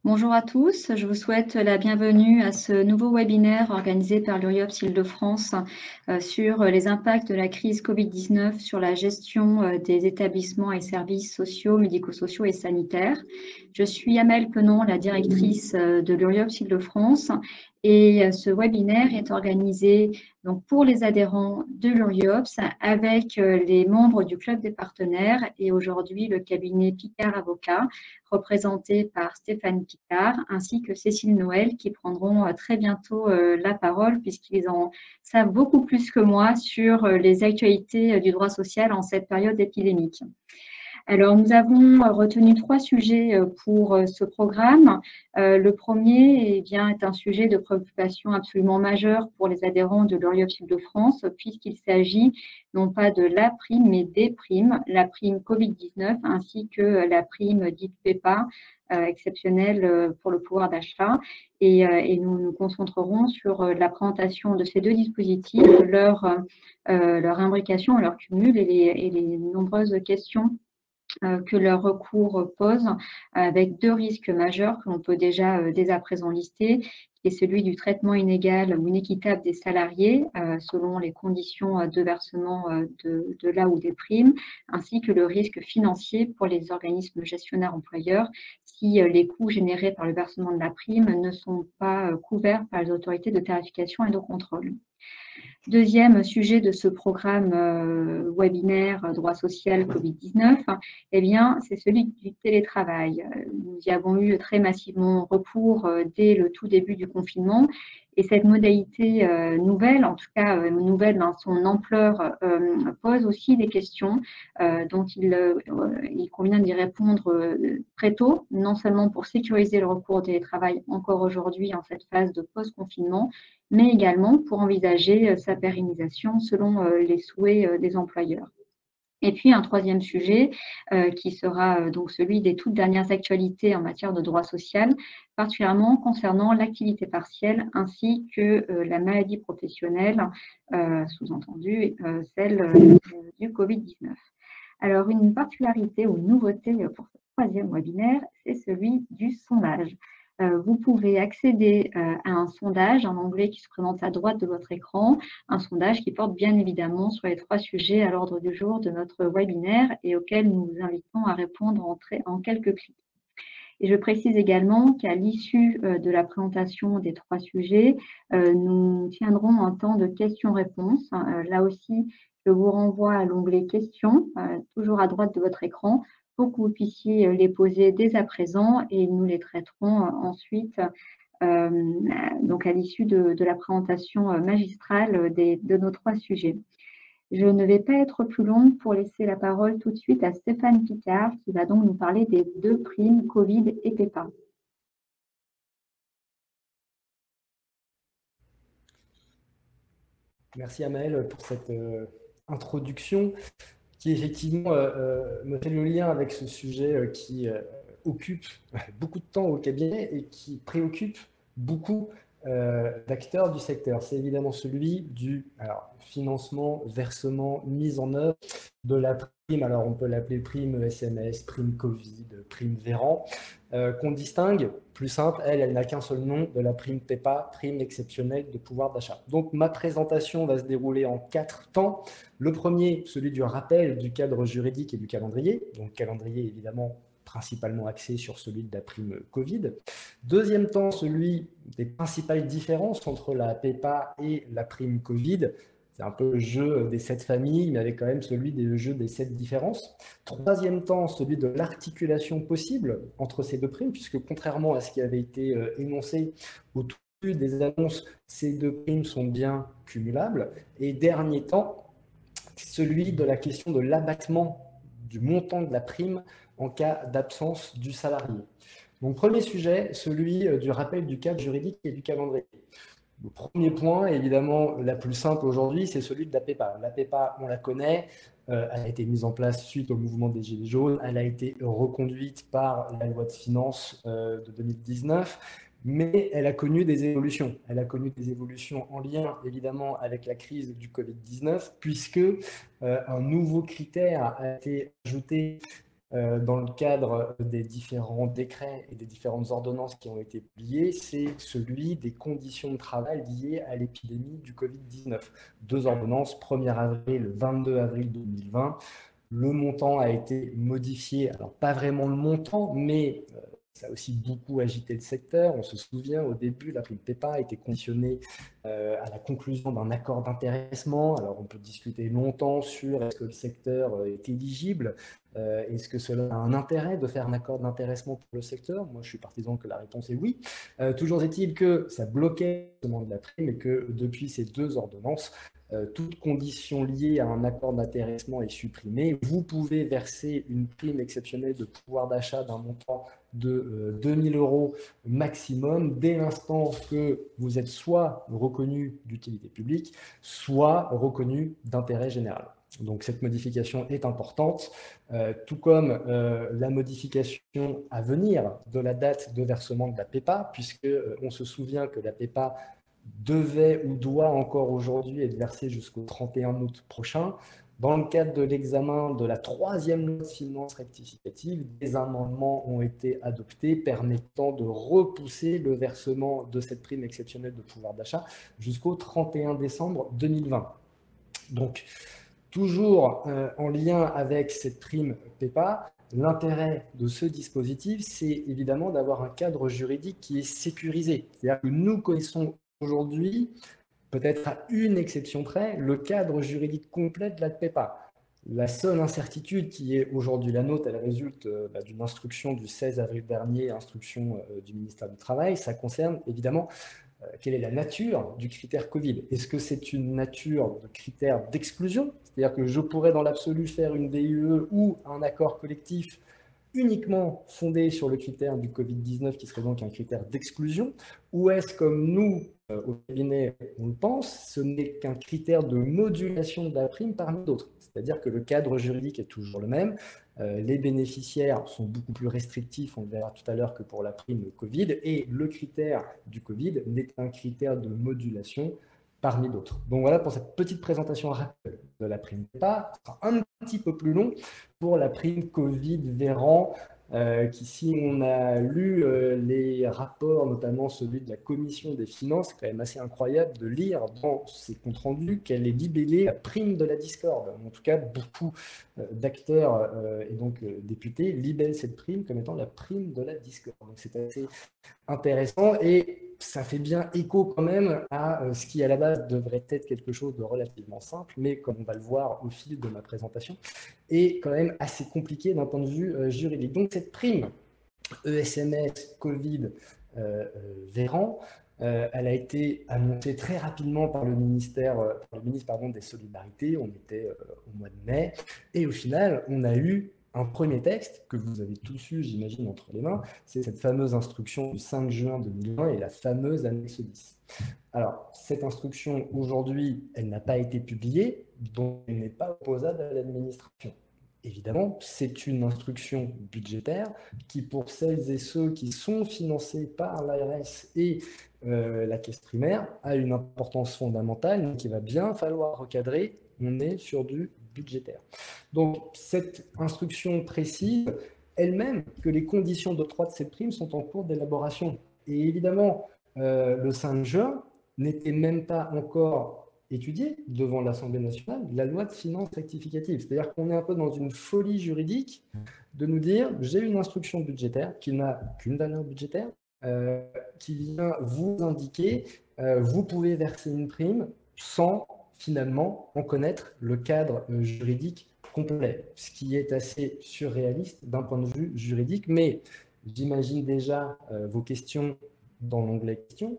Bonjour à tous, je vous souhaite la bienvenue à ce nouveau webinaire organisé par l'URIOPS Île-de-France sur les impacts de la crise Covid-19 sur la gestion des établissements et services sociaux, médico-sociaux et sanitaires. Je suis Amel Penon, la directrice de l'URIOPS Île-de-France, et ce webinaire est organisé donc pour les adhérents de l'URIOPS avec les membres du club des partenaires et aujourd'hui le cabinet Picard Avocat, représenté par Stéphane Picard, ainsi que Cécile Noël, qui prendront très bientôt la parole, puisqu'ils en savent beaucoup plus que moi sur les actualités du droit social en cette période épidémique. Alors, nous avons retenu 3 sujets pour ce programme. Le premier est un sujet de préoccupation absolument majeur pour les adhérents de l'URIOPS Île-de-France, puisqu'il s'agit non pas de la prime, mais des primes, la prime Covid-19 ainsi que la prime dite PEPA, exceptionnelle pour le pouvoir d'achat. Et nous nous concentrerons sur la présentation de ces deux dispositifs, leur imbrication, leur cumul et les nombreuses questions que leur recours pose, avec deux risques majeurs que l'on peut déjà dès à présent lister, qui est celui du traitement inégal ou inéquitable des salariés selon les conditions de versement de là ou des primes, ainsi que le risque financier pour les organismes gestionnaires employeurs si les coûts générés par le versement de la prime ne sont pas couverts par les autorités de tarification et de contrôle. Deuxième sujet de ce programme webinaire droit social Covid-19, eh bien, c'est celui du télétravail. Nous y avons eu très massivement recours dès le tout début du confinement et cette modalité nouvelle, en tout cas nouvelle dans son ampleur, pose aussi des questions dont il convient d'y répondre très tôt, non seulement pour sécuriser le recours au télétravail encore aujourd'hui en cette phase de post-confinement, mais également pour envisager sa pérennisation selon les souhaits des employeurs. Et puis un troisième sujet qui sera donc celui des toutes dernières actualités en matière de droit social, particulièrement concernant l'activité partielle ainsi que la maladie professionnelle, sous-entendu celle du Covid-19. Alors une particularité ou une nouveauté pour ce troisième webinaire, c'est celui du sondage. Vous pouvez accéder à un sondage en anglais qui se présente à droite de votre écran, un sondage qui porte bien évidemment sur les 3 sujets à l'ordre du jour de notre webinaire et auquel nous vous invitons à répondre en quelques clics. Et je précise également qu'à l'issue de la présentation des 3 sujets, nous tiendrons un temps de questions-réponses. Là aussi, je vous renvoie à l'onglet questions, toujours à droite de votre écran, pour que vous puissiez les poser dès à présent et nous les traiterons ensuite donc à l'issue de la présentation magistrale de nos 3 sujets. Je ne vais pas être plus longue pour laisser la parole tout de suite à Stéphane Picard qui va donc nous parler des 2 primes Covid et PEPA. Merci Amel pour cette introduction qui effectivement me fait le lien avec ce sujet qui occupe beaucoup de temps au cabinet et qui préoccupe beaucoup d'acteurs du secteur. C'est évidemment celui du financement, versement, mise en œuvre de la prime. Alors on peut l'appeler prime SMS, prime Covid, prime Véran, qu'on distingue, plus simple, elle n'a qu'un seul nom, de la prime PEPA, prime exceptionnelle de pouvoir d'achat. Donc ma présentation va se dérouler en 4 temps. Le premier, celui du rappel du cadre juridique et du calendrier. Donc calendrier évidemment principalement axé sur celui de la prime Covid. Deuxième temps, celui des principales différences entre la PEPA et la prime Covid. C'est un peu le jeu des 7 familles, mais avec quand même celui des jeux des 7 différences. Troisième temps, celui de l'articulation possible entre ces deux primes, puisque contrairement à ce qui avait été énoncé au tout début des annonces, ces deux primes sont bien cumulables. Et dernier temps, celui de la question de l'abattement du montant de la prime en cas d'absence du salarié. Donc, premier sujet, celui du rappel du cadre juridique et du calendrier. Le premier point, évidemment, la plus simple aujourd'hui, c'est celui de la PEPA. La PEPA, on la connaît, elle a été mise en place suite au mouvement des Gilets jaunes, elle a été reconduite par la loi de finances de 2019, mais elle a connu des évolutions. Elle a connu des évolutions en lien, évidemment, avec la crise du Covid-19, puisque un nouveau critère a été ajouté dans le cadre des différents décrets et des différentes ordonnances qui ont été publiées, c'est celui des conditions de travail liées à l'épidémie du Covid-19. 2 ordonnances, 1er avril, 22 avril 2020. Le montant a été modifié, alors pas vraiment le montant, mais ça a aussi beaucoup agité le secteur. On se souvient, au début, la prime PEPA a été conditionnée à la conclusion d'un accord d'intéressement. Alors, on peut discuter longtemps sur est-ce que le secteur est éligible, est-ce que cela a un intérêt de faire un accord d'intéressement pour le secteur? Moi, je suis partisan que la réponse est oui. Toujours est-il que ça bloquait le demande de la prime et que depuis ces 2 ordonnances, toute condition liée à un accord d'intéressement est supprimée. Vous pouvez verser une prime exceptionnelle de pouvoir d'achat d'un montant de 2 000 € maximum dès l'instant que vous êtes soit reconnu d'utilité publique, soit reconnu d'intérêt général. Donc cette modification est importante, tout comme la modification à venir de la date de versement de la PEPA, puisqu'on se souvient que la PEPA devait ou doit encore aujourd'hui être versée jusqu'au 31 août prochain. Dans le cadre de l'examen de la 3e loi de finances rectificative, des amendements ont été adoptés permettant de repousser le versement de cette prime exceptionnelle de pouvoir d'achat jusqu'au 31 décembre 2020. Donc, toujours en lien avec cette prime PEPA, l'intérêt de ce dispositif, c'est évidemment d'avoir un cadre juridique qui est sécurisé. C'est-à-dire que nous connaissons aujourd'hui, peut-être à une exception près, le cadre juridique complet de la PEPA. La seule incertitude qui est aujourd'hui la nôtre, elle résulte d'une instruction du 16 avril dernier, instruction du ministère du Travail. Ça concerne évidemment quelle est la nature du critère Covid. Est-ce que c'est une nature de critère d'exclusion? C'est-à-dire que je pourrais dans l'absolu faire une DUE ou un accord collectif uniquement fondé sur le critère du Covid-19, qui serait donc un critère d'exclusion, ou est-ce comme nous, au cabinet, on le pense, ce n'est qu'un critère de modulation de la prime parmi d'autres. C'est-à-dire que le cadre juridique est toujours le même, les bénéficiaires sont beaucoup plus restrictifs, on le verra tout à l'heure, que pour la prime Covid, et le critère du Covid n'est qu'un critère de modulation parmi d'autres. Donc voilà pour cette petite présentation rapide de la prime PEPA. Ce sera un petit peu plus long pour la prime Covid-Véran, qui, si on a lu les rapports, notamment celui de la Commission des finances, c'est quand même assez incroyable de lire dans ces comptes rendus qu'elle est libellée la prime de la discorde. En tout cas, beaucoup d'acteurs et donc députés libellent cette prime comme étant la prime de la discorde. Donc c'est assez intéressant et ça fait bien écho quand même à ce qui à la base devrait être quelque chose de relativement simple, mais comme on va le voir au fil de ma présentation, est quand même assez compliqué d'un point de vue juridique. Donc cette prime ESMS Covid Véran, elle a été annoncée très rapidement par le ministre des Solidarités, on était au mois de mai, et au final on a eu un premier texte que vous avez tous eu, j'imagine, entre les mains, c'est cette fameuse instruction du 5 juin 2020 et la fameuse annexe 10. Alors, cette instruction, aujourd'hui, elle n'a pas été publiée, donc elle n'est pas opposable à l'administration. Évidemment, c'est une instruction budgétaire qui, pour celles et ceux qui sont financés par l'ARS et la caisse primaire, a une importance fondamentale qu'il va bien falloir recadrer. On est sur du budgétaire. Donc, cette instruction précise elle-même que les conditions d'octroi de cette prime sont en cours d'élaboration. Et évidemment, le 5 juin n'était même pas encore étudiée devant l'Assemblée nationale la loi de finances rectificative. C'est-à-dire qu'on est un peu dans une folie juridique de nous dire j'ai une instruction budgétaire qui n'a qu'une valeur budgétaire, qui vient vous indiquer vous pouvez verser une prime sans finalement en connaître le cadre juridique complet, ce qui est assez surréaliste d'un point de vue juridique, mais j'imagine déjà vos questions dans l'onglet questions.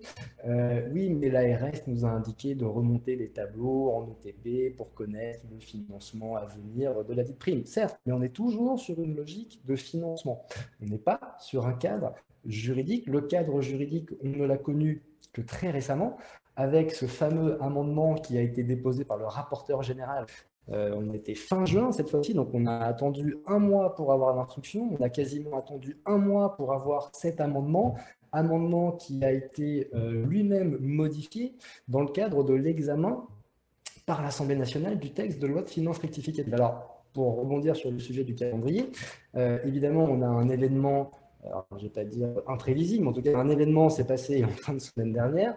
Oui, mais l'ARS nous a indiqué de remonter les tableaux en OTP pour connaître le financement à venir de la dite prime. Certes, mais on est toujours sur une logique de financement. On n'est pas sur un cadre juridique. Le cadre juridique, on ne l'a connu que très récemment, avec ce fameux amendement qui a été déposé par le rapporteur général. On était fin juin cette fois-ci, donc on a attendu un mois pour avoir l'instruction, on a quasiment attendu un mois pour avoir cet amendement qui a été lui-même modifié dans le cadre de l'examen par l'Assemblée nationale du texte de loi de finances rectificative. Alors, pour rebondir sur le sujet du calendrier, évidemment, on a un événement, alors, je ne vais pas dire imprévisible, mais en tout cas, un événement s'est passé en fin de semaine dernière,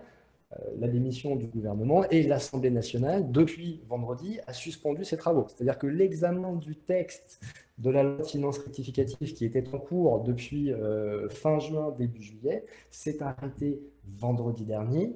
la démission du gouvernement, et l'Assemblée nationale, depuis vendredi, a suspendu ses travaux. C'est-à-dire que l'examen du texte de la loi de finances rectificative qui était en cours depuis fin juin, début juillet, s'est arrêté vendredi dernier.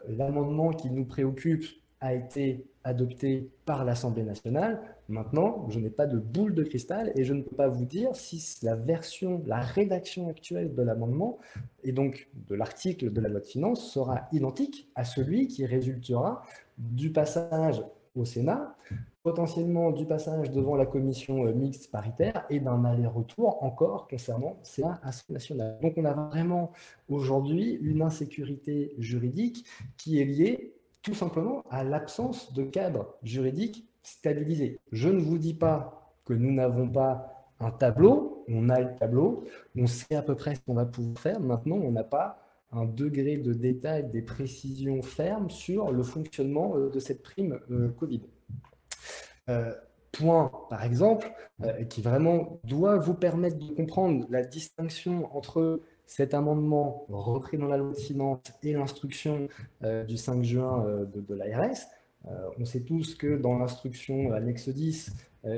L'amendement qui nous préoccupe a été adopté par l'Assemblée nationale. Maintenant, je n'ai pas de boule de cristal et je ne peux pas vous dire si la rédaction actuelle de l'amendement et donc de l'article de la loi de finances sera identique à celui qui résultera du passage au Sénat, potentiellement du passage devant la commission mixte paritaire et d'un aller-retour encore concernant Sénat Assemblée nationale. Donc on a vraiment aujourd'hui une insécurité juridique qui est liée tout simplement à l'absence de cadre juridique stabilisé. Je ne vous dis pas que nous n'avons pas un tableau, on a le tableau, on sait à peu près ce qu'on va pouvoir faire. Maintenant, on n'a pas un degré de détail, des précisions fermes sur le fonctionnement de cette prime Covid. Point, par exemple, qui vraiment doit vous permettre de comprendre la distinction entre cet amendement repris dans la loi de finances et l'instruction du 5 juin de l'ARS. On sait tous que dans l'instruction annexe 10,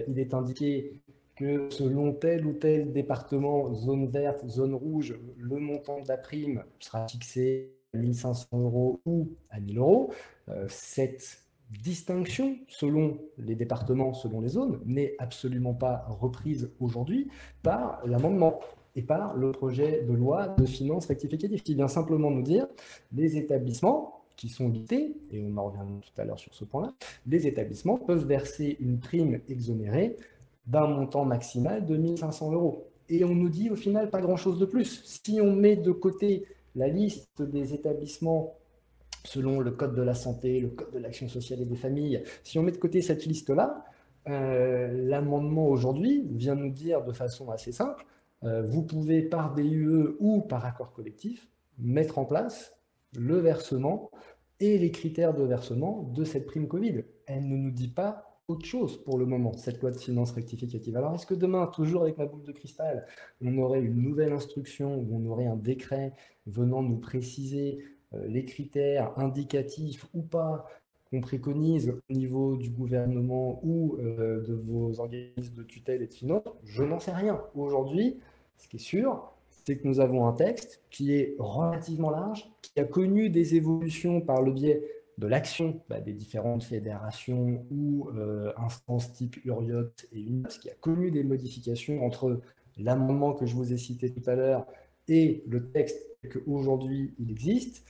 il est indiqué que selon tel ou tel département, zone verte, zone rouge, le montant de la prime sera fixé à 1 500 € ou à 1 000 €. Cette distinction selon les départements, selon les zones, n'est absolument pas reprise aujourd'hui par l'amendement et par le projet de loi de finances rectificative qui vient simplement nous dire les établissements qui sont guidés, et on en reviendra tout à l'heure sur ce point-là, les établissements peuvent verser une prime exonérée d'un montant maximal de 1 500 €. Et on nous dit au final pas grand-chose de plus. Si on met de côté la liste des établissements selon le code de la santé, le code de l'action sociale et des familles, si on met de côté cette liste-là, l'amendement aujourd'hui vient nous dire de façon assez simple, vous pouvez par DUE ou par accord collectif mettre en place le versement et les critères de versement de cette prime Covid. Elle ne nous dit pas autre chose pour le moment, cette loi de finances rectificative. Alors est-ce que demain, toujours avec ma boule de cristal, on aurait une nouvelle instruction où on aurait un décret venant nous préciser les critères indicatifs ou pas qu'on préconise au niveau du gouvernement ou de vos organismes de tutelle et de finances? Je n'en sais rien. Aujourd'hui, ce qui est sûr, c'est que nous avons un texte qui est relativement large, qui a connu des évolutions par le biais de l'action des différentes fédérations ou instances type URIOT et UNIOPS, qui a connu des modifications entre l'amendement que je vous ai cité tout à l'heure et le texte qu'aujourd'hui il existe.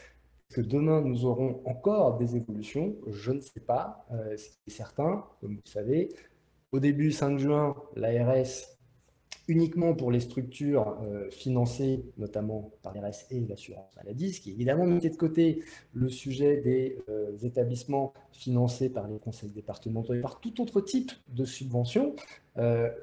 Que demain nous aurons encore des évolutions, je ne sais pas. Ce qui est certain, comme vous le savez, au début 5 juin, l'ARS, uniquement pour les structures financées, notamment par l'ARS et l'assurance maladie, ce qui évidemment mettait de côté le sujet des établissements financés par les conseils départementaux et par tout autre type de subvention.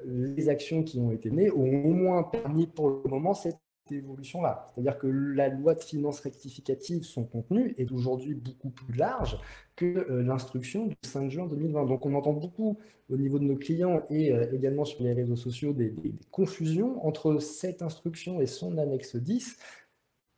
Les actions qui ont été menées ont au moins permis pour le moment cette évolution-là. C'est-à-dire que la loi de finances rectificative, son contenu, est aujourd'hui beaucoup plus large que l'instruction du 5 juin 2020. Donc on entend beaucoup au niveau de nos clients et également sur les réseaux sociaux des confusions entre cette instruction et son annexe 10,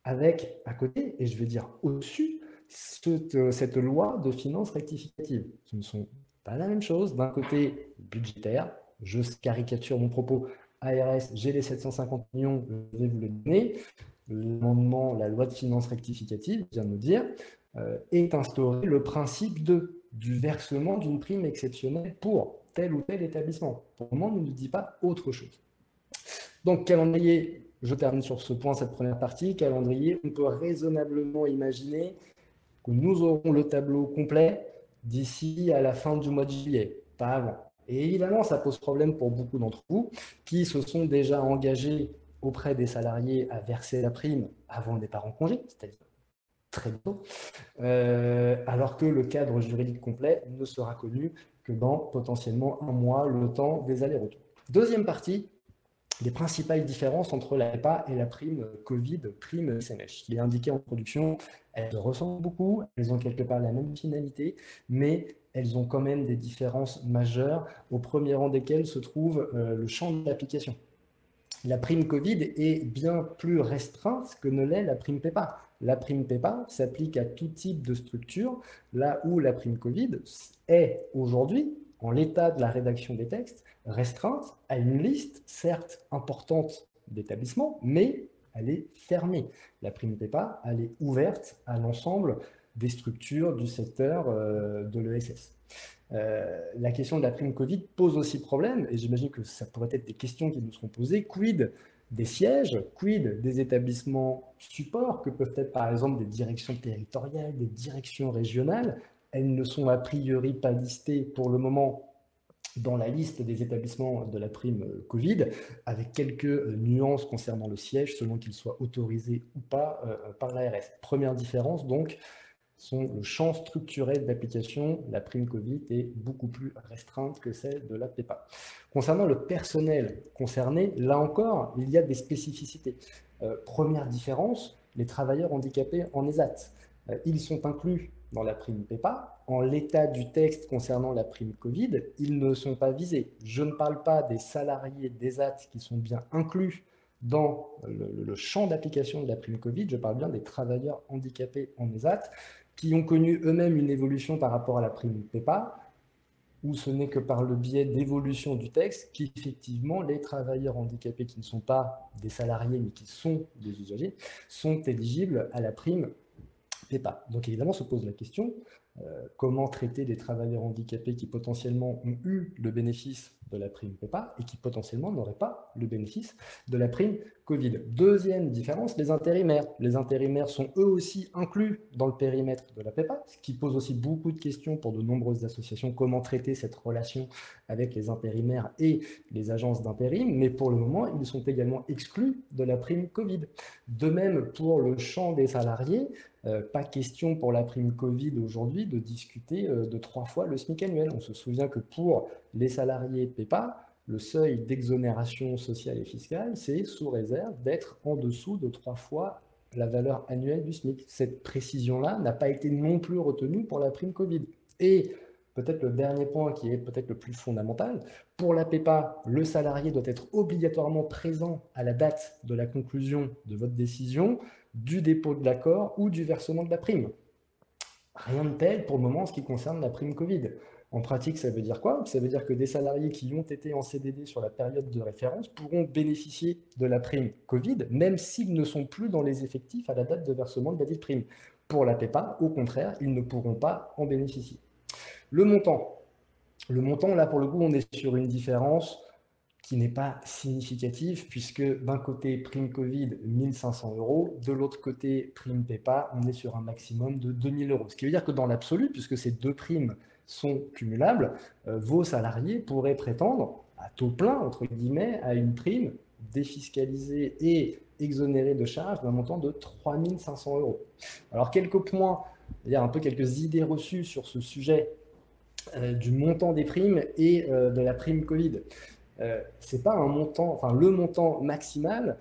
avec à côté, et je vais dire au-dessus, cette loi de finances rectificative. Ce ne sont pas la même chose. D'un côté budgétaire, je caricature mon propos, ARS, j'ai les 750 millions, je vais vous les donner. L'amendement, la loi de finances rectificative, vient de nous dire, est instauré le principe du versement d'une prime exceptionnelle pour tel ou tel établissement. Pour le moment, on ne nous dit pas autre chose. Donc, calendrier, je termine sur ce point, cette première partie. Calendrier, on peut raisonnablement imaginer que nous aurons le tableau complet d'ici à la fin du mois de juillet, pas avant. Et évidemment, ça pose problème pour beaucoup d'entre vous qui se sont déjà engagés auprès des salariés à verser la prime avant le départ en congé, c'est-à-dire très tôt, alors que le cadre juridique complet ne sera connu que dans potentiellement un mois, le temps des allers-retours. Deuxième partie, les principales différences entre la PEPA et la prime Covid, prime SMS. Je l'ai indiqué en introduction, elles se ressemblent beaucoup, elles ont quelque part la même finalité, mais elles ont quand même des différences majeures, au premier rang desquelles se trouve le champ d'application. La prime Covid est bien plus restreinte que ne l'est la prime PEPA. La prime PEPA s'applique à tout type de structure, là où la prime Covid est aujourd'hui, en l'état de la rédaction des textes, restreinte à une liste, certes importante d'établissements, mais elle est fermée. La prime PEPA, elle est ouverte à l'ensemble des structures du secteur de l'ESS. La question de la prime Covid pose aussi problème, et j'imagine que ça pourrait être des questions qui nous seront posées. Quid des sièges, quid des établissements supports, que peuvent être par exemple des directions territoriales, des directions régionales. Elles ne sont a priori pas listées pour le moment dans la liste des établissements de la prime Covid, avec quelques nuances concernant le siège, selon qu'il soit autorisé ou pas par l'ARS. Première différence, donc, le champ structurel d'application, la prime Covid est beaucoup plus restreinte que celle de la PEPA. Concernant le personnel concerné, là encore, il y a des spécificités. Première différence, les travailleurs handicapés en ESAT. Ils sont inclus dans la prime PEPA. En l'état du texte concernant la prime Covid, ils ne sont pas visés. Je ne parle pas des salariés d'ESAT qui sont bien inclus dans le champ d'application de la prime Covid, je parle bien des travailleurs handicapés en ESAT, qui ont connu eux-mêmes une évolution par rapport à la prime PEPA, où ce n'est que par le biais d'évolution du texte qu'effectivement les travailleurs handicapés qui ne sont pas des salariés mais qui sont des usagers sont éligibles à la prime PEPA. Donc évidemment se pose la question, comment traiter des travailleurs handicapés qui potentiellement ont eu le bénéfice de la prime PEPA et qui potentiellement n'auraient pas le bénéfice de la prime Covid. Deuxième différence, les intérimaires. Les intérimaires sont eux aussi inclus dans le périmètre de la PEPA, ce qui pose aussi beaucoup de questions pour de nombreuses associations, comment traiter cette relation avec les intérimaires et les agences d'intérim, mais pour le moment, ils sont également exclus de la prime Covid. De même pour le champ des salariés, pas question pour la prime Covid aujourd'hui de discuter de 3 fois le SMIC annuel. On se souvient que pour les salariés PEPA, le seuil d'exonération sociale et fiscale, c'est sous réserve d'être en dessous de 3 fois la valeur annuelle du SMIC. Cette précision-là n'a pas été non plus retenue pour la prime Covid. Et peut-être le dernier point qui est peut-être le plus fondamental, pour la PEPA, le salarié doit être obligatoirement présent à la date de la conclusion de votre décision, du dépôt de l'accord ou du versement de la prime. Rien de tel pour le moment en ce qui concerne la prime Covid. En pratique, ça veut dire quoi? Ça veut dire que des salariés qui ont été en CDD sur la période de référence pourront bénéficier de la prime Covid, même s'ils ne sont plus dans les effectifs à la date de versement de la dite prime. Pour la PEPA, au contraire, ils ne pourront pas en bénéficier. Le montant, là, pour le coup, on est sur une différence qui n'est pas significative, puisque d'un côté, prime Covid, 1 500 €, de l'autre côté, prime PEPA, on est sur un maximum de 2 000 €. Ce qui veut dire que dans l'absolu, puisque ces deux primes sont cumulables, vos salariés pourraient prétendre à taux plein, entre guillemets, à une prime défiscalisée et exonérée de charges d'un montant de 3 500 €. Alors, quelques points, il y a un peu quelques idées reçues sur ce sujet du montant des primes et de la prime Covid. C'est pas un montant, enfin le montant maximal.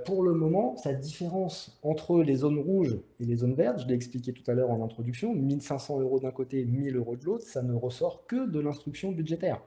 Pour le moment, sa différence entre les zones rouges et les zones vertes, je l'ai expliqué tout à l'heure en introduction, 1 500 € d'un côté, 1 000 € de l'autre, ça ne ressort que de l'instruction budgétaire.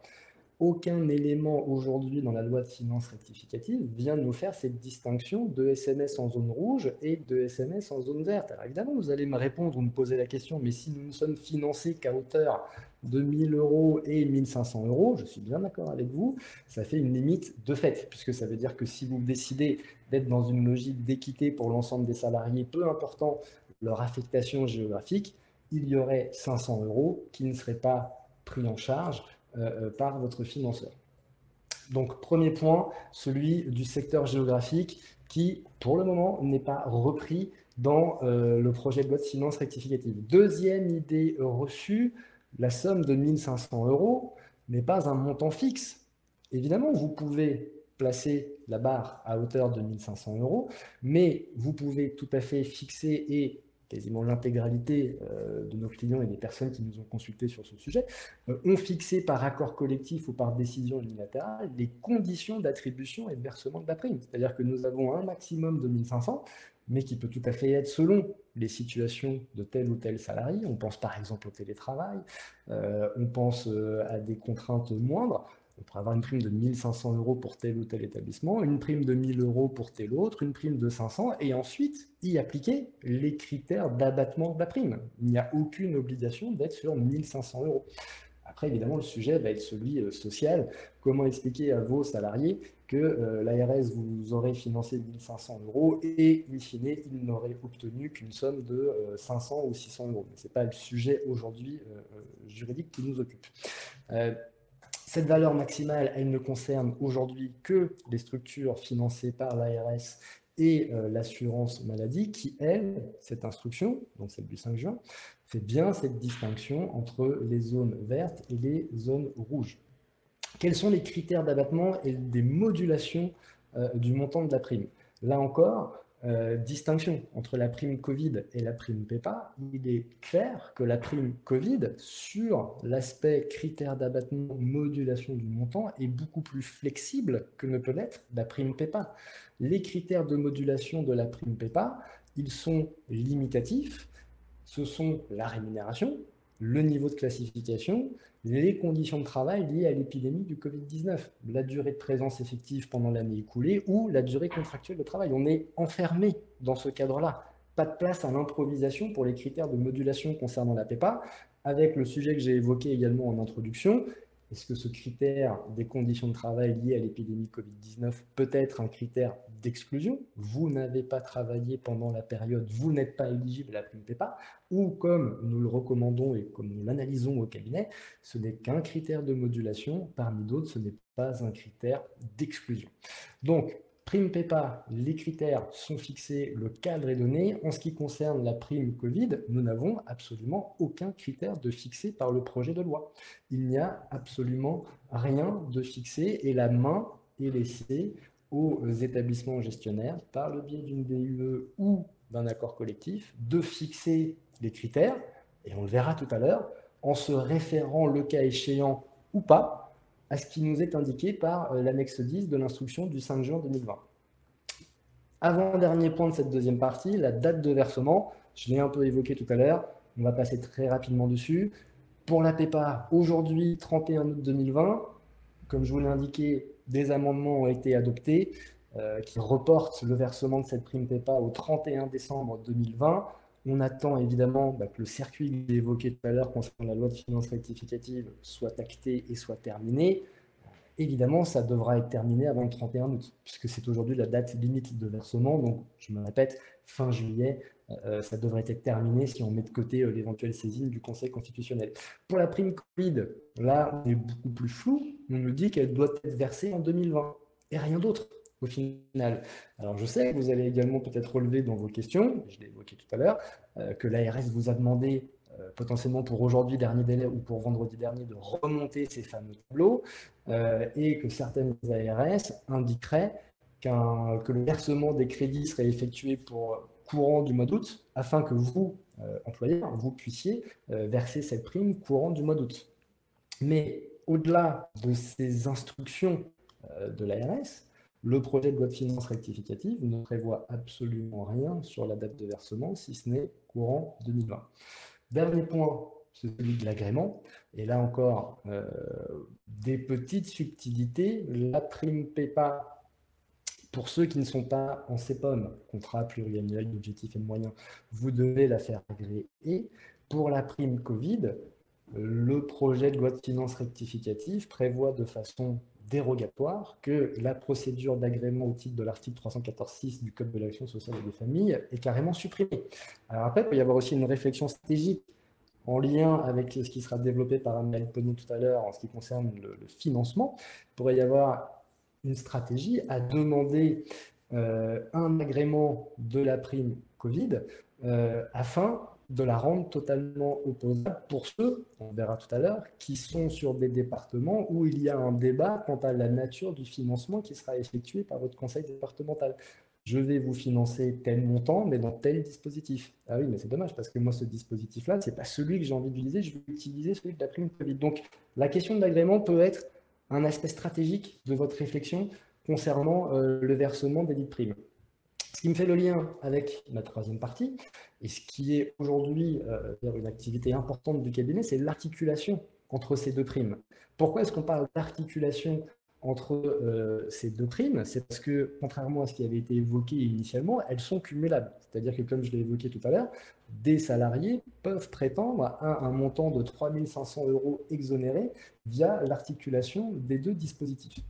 Aucun élément aujourd'hui dans la loi de finances rectificative vient nous faire cette distinction de SMS en zone rouge et de SMS en zone verte. Alors évidemment, vous allez me répondre ou me poser la question, mais si nous ne sommes financés qu'à hauteur de 1 000 € et 1 500 €, je suis bien d'accord avec vous, ça fait une limite de fait, puisque ça veut dire que si vous décidez d'être dans une logique d'équité pour l'ensemble des salariés, peu important leur affectation géographique, il y aurait 500 € qui ne seraient pas pris en charge par votre financeur. Donc, premier point, celui du secteur géographique qui, pour le moment, n'est pas repris dans le projet de loi de finances rectificative. Deuxième idée reçue, la somme de 1 500 € n'est pas un montant fixe. Évidemment, vous pouvez placer la barre à hauteur de 1 500 €, mais vous pouvez tout à fait fixer et quasiment l'intégralité de nos clients et des personnes qui nous ont consultés sur ce sujet, ont fixé par accord collectif ou par décision unilatérale les conditions d'attribution et de versement de la prime. C'est-à-dire que nous avons un maximum de 1500, mais qui peut tout à fait être selon les situations de tel ou tel salarié. On pense par exemple au télétravail, on pense à des contraintes moindres. On pourrait avoir une prime de 1500 € pour tel ou tel établissement, une prime de 1000 € pour tel autre, une prime de 500, et ensuite y appliquer les critères d'abattement de la prime. Il n'y a aucune obligation d'être sur 1500 €. Après, évidemment, le sujet va être celui social. Comment expliquer à vos salariés que l'ARS vous aurait financé 1500 € et, in fine, il n'aurait obtenu qu'une somme de 500 ou 600 €. Mais ce n'est pas le sujet aujourd'hui juridique qui nous occupe. Cette valeur maximale, elle ne concerne aujourd'hui que les structures financées par l'ARS et l'assurance maladie qui, elle, cette instruction, donc celle du 5 juin, fait bien cette distinction entre les zones vertes et les zones rouges. Quels sont les critères d'abattement et des modulations du montant de la prime? Là encore, distinction entre la prime Covid et la prime PEPA. Il est clair que la prime Covid, sur l'aspect critères d'abattement, modulation du montant, est beaucoup plus flexible que ne peut l'être la prime PEPA. Les critères de modulation de la prime PEPA, ils sont limitatifs. Ce sont la rémunération, le niveau de classification, les conditions de travail liées à l'épidémie du Covid-19, la durée de présence effective pendant l'année écoulée ou la durée contractuelle de travail. On est enfermé dans ce cadre-là. Pas de place à l'improvisation pour les critères de modulation concernant la PEPA, avec le sujet que j'ai évoqué également en introduction. Est-ce que ce critère des conditions de travail liées à l'épidémie Covid-19 peut être un critère d'exclusion? Vous n'avez pas travaillé pendant la période, vous n'êtes pas éligible à la prime PEPA, ou comme nous le recommandons et comme nous l'analysons au cabinet, ce n'est qu'un critère de modulation, parmi d'autres, ce n'est pas un critère d'exclusion. Donc, prime PEPA, les critères sont fixés, le cadre est donné. En ce qui concerne la prime Covid, nous n'avons absolument aucun critère de fixé par le projet de loi. Il n'y a absolument rien de fixé et la main est laissée aux établissements gestionnaires par le biais d'une DUE ou d'un accord collectif de fixer les critères, et on le verra tout à l'heure, en se référant le cas échéant ou pas à ce qui nous est indiqué par l'annexe 10 de l'instruction du 5 juin 2020. Avant-dernier point de cette deuxième partie, la date de versement. Je l'ai un peu évoqué tout à l'heure, on va passer très rapidement dessus. Pour la PEPA, aujourd'hui, 31 août 2020, comme je vous l'ai indiqué, des amendements ont été adoptés qui reportent le versement de cette prime PEPA au 31 décembre 2020. On attend évidemment que le circuit que j'ai évoqué tout à l'heure concernant la loi de finances rectificative soit acté et soit terminé. Évidemment, ça devra être terminé avant le 31 août, puisque c'est aujourd'hui la date limite de versement. Donc, je me répète, fin juillet, ça devrait être terminé si on met de côté l'éventuelle saisine du Conseil constitutionnel. Pour la prime Covid, là, on est beaucoup plus flou. On nous dit qu'elle doit être versée en 2020 et rien d'autre au final. Alors, je sais que vous allez également peut-être relever dans vos questions, je l'ai évoqué tout à l'heure, que l'ARS vous a demandé potentiellement pour aujourd'hui, dernier délai, ou pour vendredi dernier, de remonter ces fameux tableaux, et que certaines ARS indiqueraient que le versement des crédits serait effectué pour courant du mois d'août, afin que vous, employeurs, vous puissiez verser cette prime courant du mois d'août. Mais au-delà de ces instructions de l'ARS, le projet de loi de finances rectificative ne prévoit absolument rien sur la date de versement, si ce n'est courant 2020. Dernier point, c'est celui de l'agrément. Et là encore, des petites subtilités. La prime PEPA, pour ceux qui ne sont pas en CEPOM, contrat pluriannuel d'objectifs et de moyens, vous devez la faire agréer. Et pour la prime Covid, le projet de loi de finances rectificative prévoit de façon dérogatoire que la procédure d'agrément au titre de l'article 314.6 du Code de l'action sociale et des familles est carrément supprimée. Alors après, il peut y avoir aussi une réflexion stratégique en lien avec ce qui sera développé par Amélie Ponon tout à l'heure en ce qui concerne le financement. Il pourrait y avoir une stratégie à demander un agrément de la prime Covid afin de la rendre totalement opposable pour ceux, on verra tout à l'heure, qui sont sur des départements où il y a un débat quant à la nature du financement qui sera effectué par votre conseil départemental. je vais vous financer tel montant, mais dans tel dispositif. Ah oui, mais c'est dommage, parce que moi, ce dispositif-là, ce n'est pas celui que j'ai envie d'utiliser, je vais utiliser celui de la prime Covid. Donc, la question de l'agrément peut être un aspect stratégique de votre réflexion concernant le versement des dites primes. Ce qui me fait le lien avec ma troisième partie, et ce qui est aujourd'hui une activité importante du cabinet, c'est l'articulation entre ces deux primes. Pourquoi est-ce qu'on parle d'articulation entre ces deux primes? C'est parce que, contrairement à ce qui avait été évoqué initialement, elles sont cumulables. C'est-à-dire que, comme je l'ai évoqué tout à l'heure, des salariés peuvent prétendre à un montant de 3 500 € exonérés via l'articulation des deux dispositifs.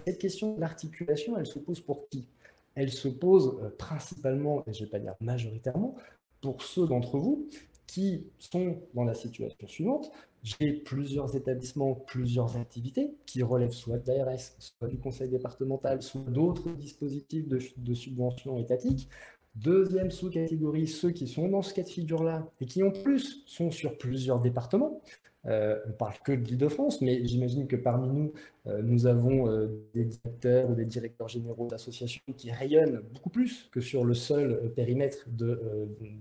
Cette question de l'articulation, elle se pose pour qui? Elle se pose principalement, et je ne vais pas dire majoritairement, pour ceux d'entre vous qui sont dans la situation suivante. J'ai plusieurs établissements, plusieurs activités qui relèvent soit de l'ARS, soit du conseil départemental, soit d'autres dispositifs de subvention étatique. Deuxième sous-catégorie, ceux qui sont dans ce cas de figure-là et qui en plus sont sur plusieurs départements. On ne parle que de l'Île-de-France, mais j'imagine que parmi nous, nous avons des directeurs ou des directeurs généraux d'associations qui rayonnent beaucoup plus que sur le seul périmètre de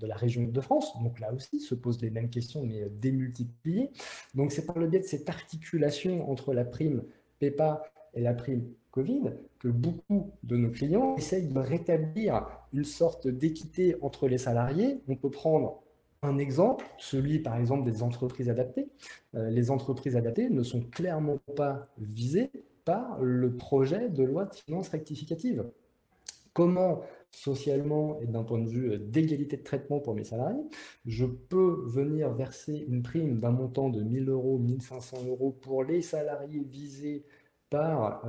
la région de France. Donc là aussi, se posent les mêmes questions, mais démultipliées. Donc c'est par le biais de cette articulation entre la prime PEPA et la prime Covid que beaucoup de nos clients essayent de rétablir une sorte d'équité entre les salariés. On peut prendre un exemple, celui par exemple des entreprises adaptées. Les entreprises adaptées ne sont clairement pas visées par le projet de loi de finances rectificative. Comment, socialement et d'un point de vue d'égalité de traitement pour mes salariés, je peux venir verser une prime d'un montant de 1 000 €, 1 500 € pour les salariés visés par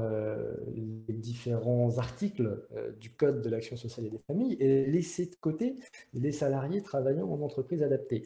les différents articles du Code de l'action sociale et des familles et laisser de côté les salariés travaillant en entreprise adaptée.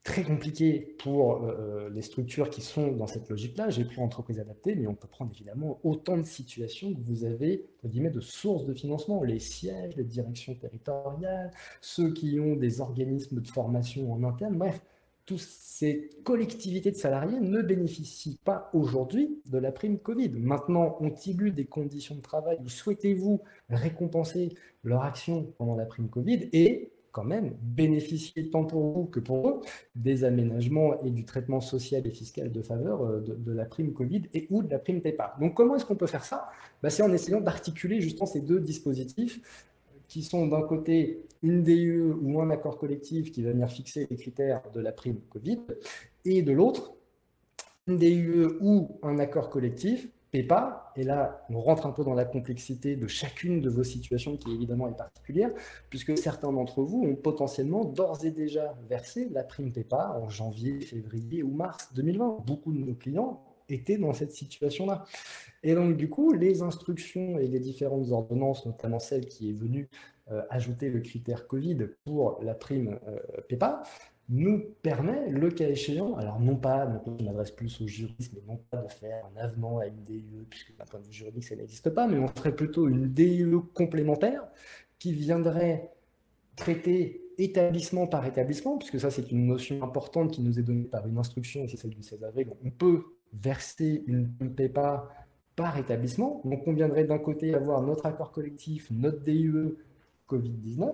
Très compliqué pour les structures qui sont dans cette logique-là. J'ai pris entreprise adaptée, mais on peut prendre évidemment autant de situations que vous avez, entre guillemets, de sources de financement, les sièges, les directions territoriales, ceux qui ont des organismes de formation en interne, bref. Toutes ces collectivités de salariés ne bénéficient pas aujourd'hui de la prime Covid. Maintenant, ont-ils eu des conditions de travail ou souhaitez-vous récompenser leur action pendant la prime Covid et quand même bénéficier tant pour vous que pour eux des aménagements et du traitement social et fiscal de faveur de la prime Covid et ou de la prime PEPA. Donc comment est-ce qu'on peut faire ça? C'est en essayant d'articuler justement ces deux dispositifs qui sont d'un côté une DUE ou un accord collectif qui va venir fixer les critères de la prime Covid, et de l'autre, une DUE ou un accord collectif, PEPA, et là on rentre un peu dans la complexité de chacune de vos situations qui évidemment est particulière, puisque certains d'entre vous ont potentiellement d'ores et déjà versé la prime PEPA en janvier, février ou mars 2020. Beaucoup de nos clients étaient dans cette situation-là. Et donc, du coup, les instructions et les différentes ordonnances, notamment celle qui est venue ajouter le critère Covid pour la prime PEPA, nous permet, le cas échéant, alors non pas, je m'adresse plus aux juristes, mais non pas de faire un avenant à une DUE, puisque d'un point de vue juridique, ça n'existe pas, mais on ferait plutôt une DUE complémentaire qui viendrait traiter établissement par établissement, puisque ça, c'est une notion importante qui nous est donnée par une instruction, et c'est celle du 16 avril. On peut verser une PEPA par établissement. Donc, on viendrait d'un côté avoir notre accord collectif, notre DUE Covid-19,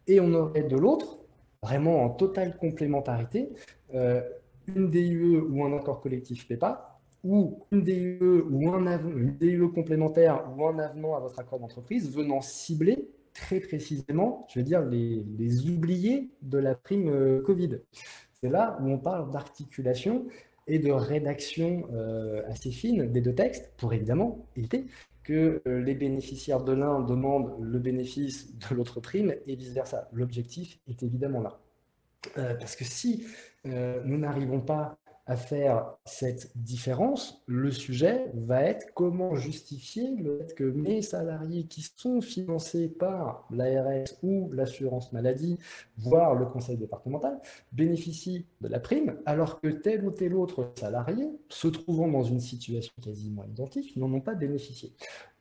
et on aurait de l'autre, vraiment en totale complémentarité, une DUE ou un accord collectif PEPA, ou une DUE ou une DUE complémentaire ou un avenant à votre accord d'entreprise venant cibler très précisément, je veux dire, les oubliés de la prime Covid. C'est là où on parle d'articulation et de rédaction assez fine des deux textes pour évidemment éviter que les bénéficiaires de l'un demandent le bénéfice de l'autre prime et vice-versa. L'objectif est évidemment là. Parce que si nous n'arrivons pas à faire cette différence, le sujet va être comment justifier le fait que mes salariés qui sont financés par l'ARS ou l'assurance maladie, voire le conseil départemental, bénéficient de la prime, alors que tel ou tel autre salarié, se trouvant dans une situation quasiment identique, n'en ont pas bénéficié.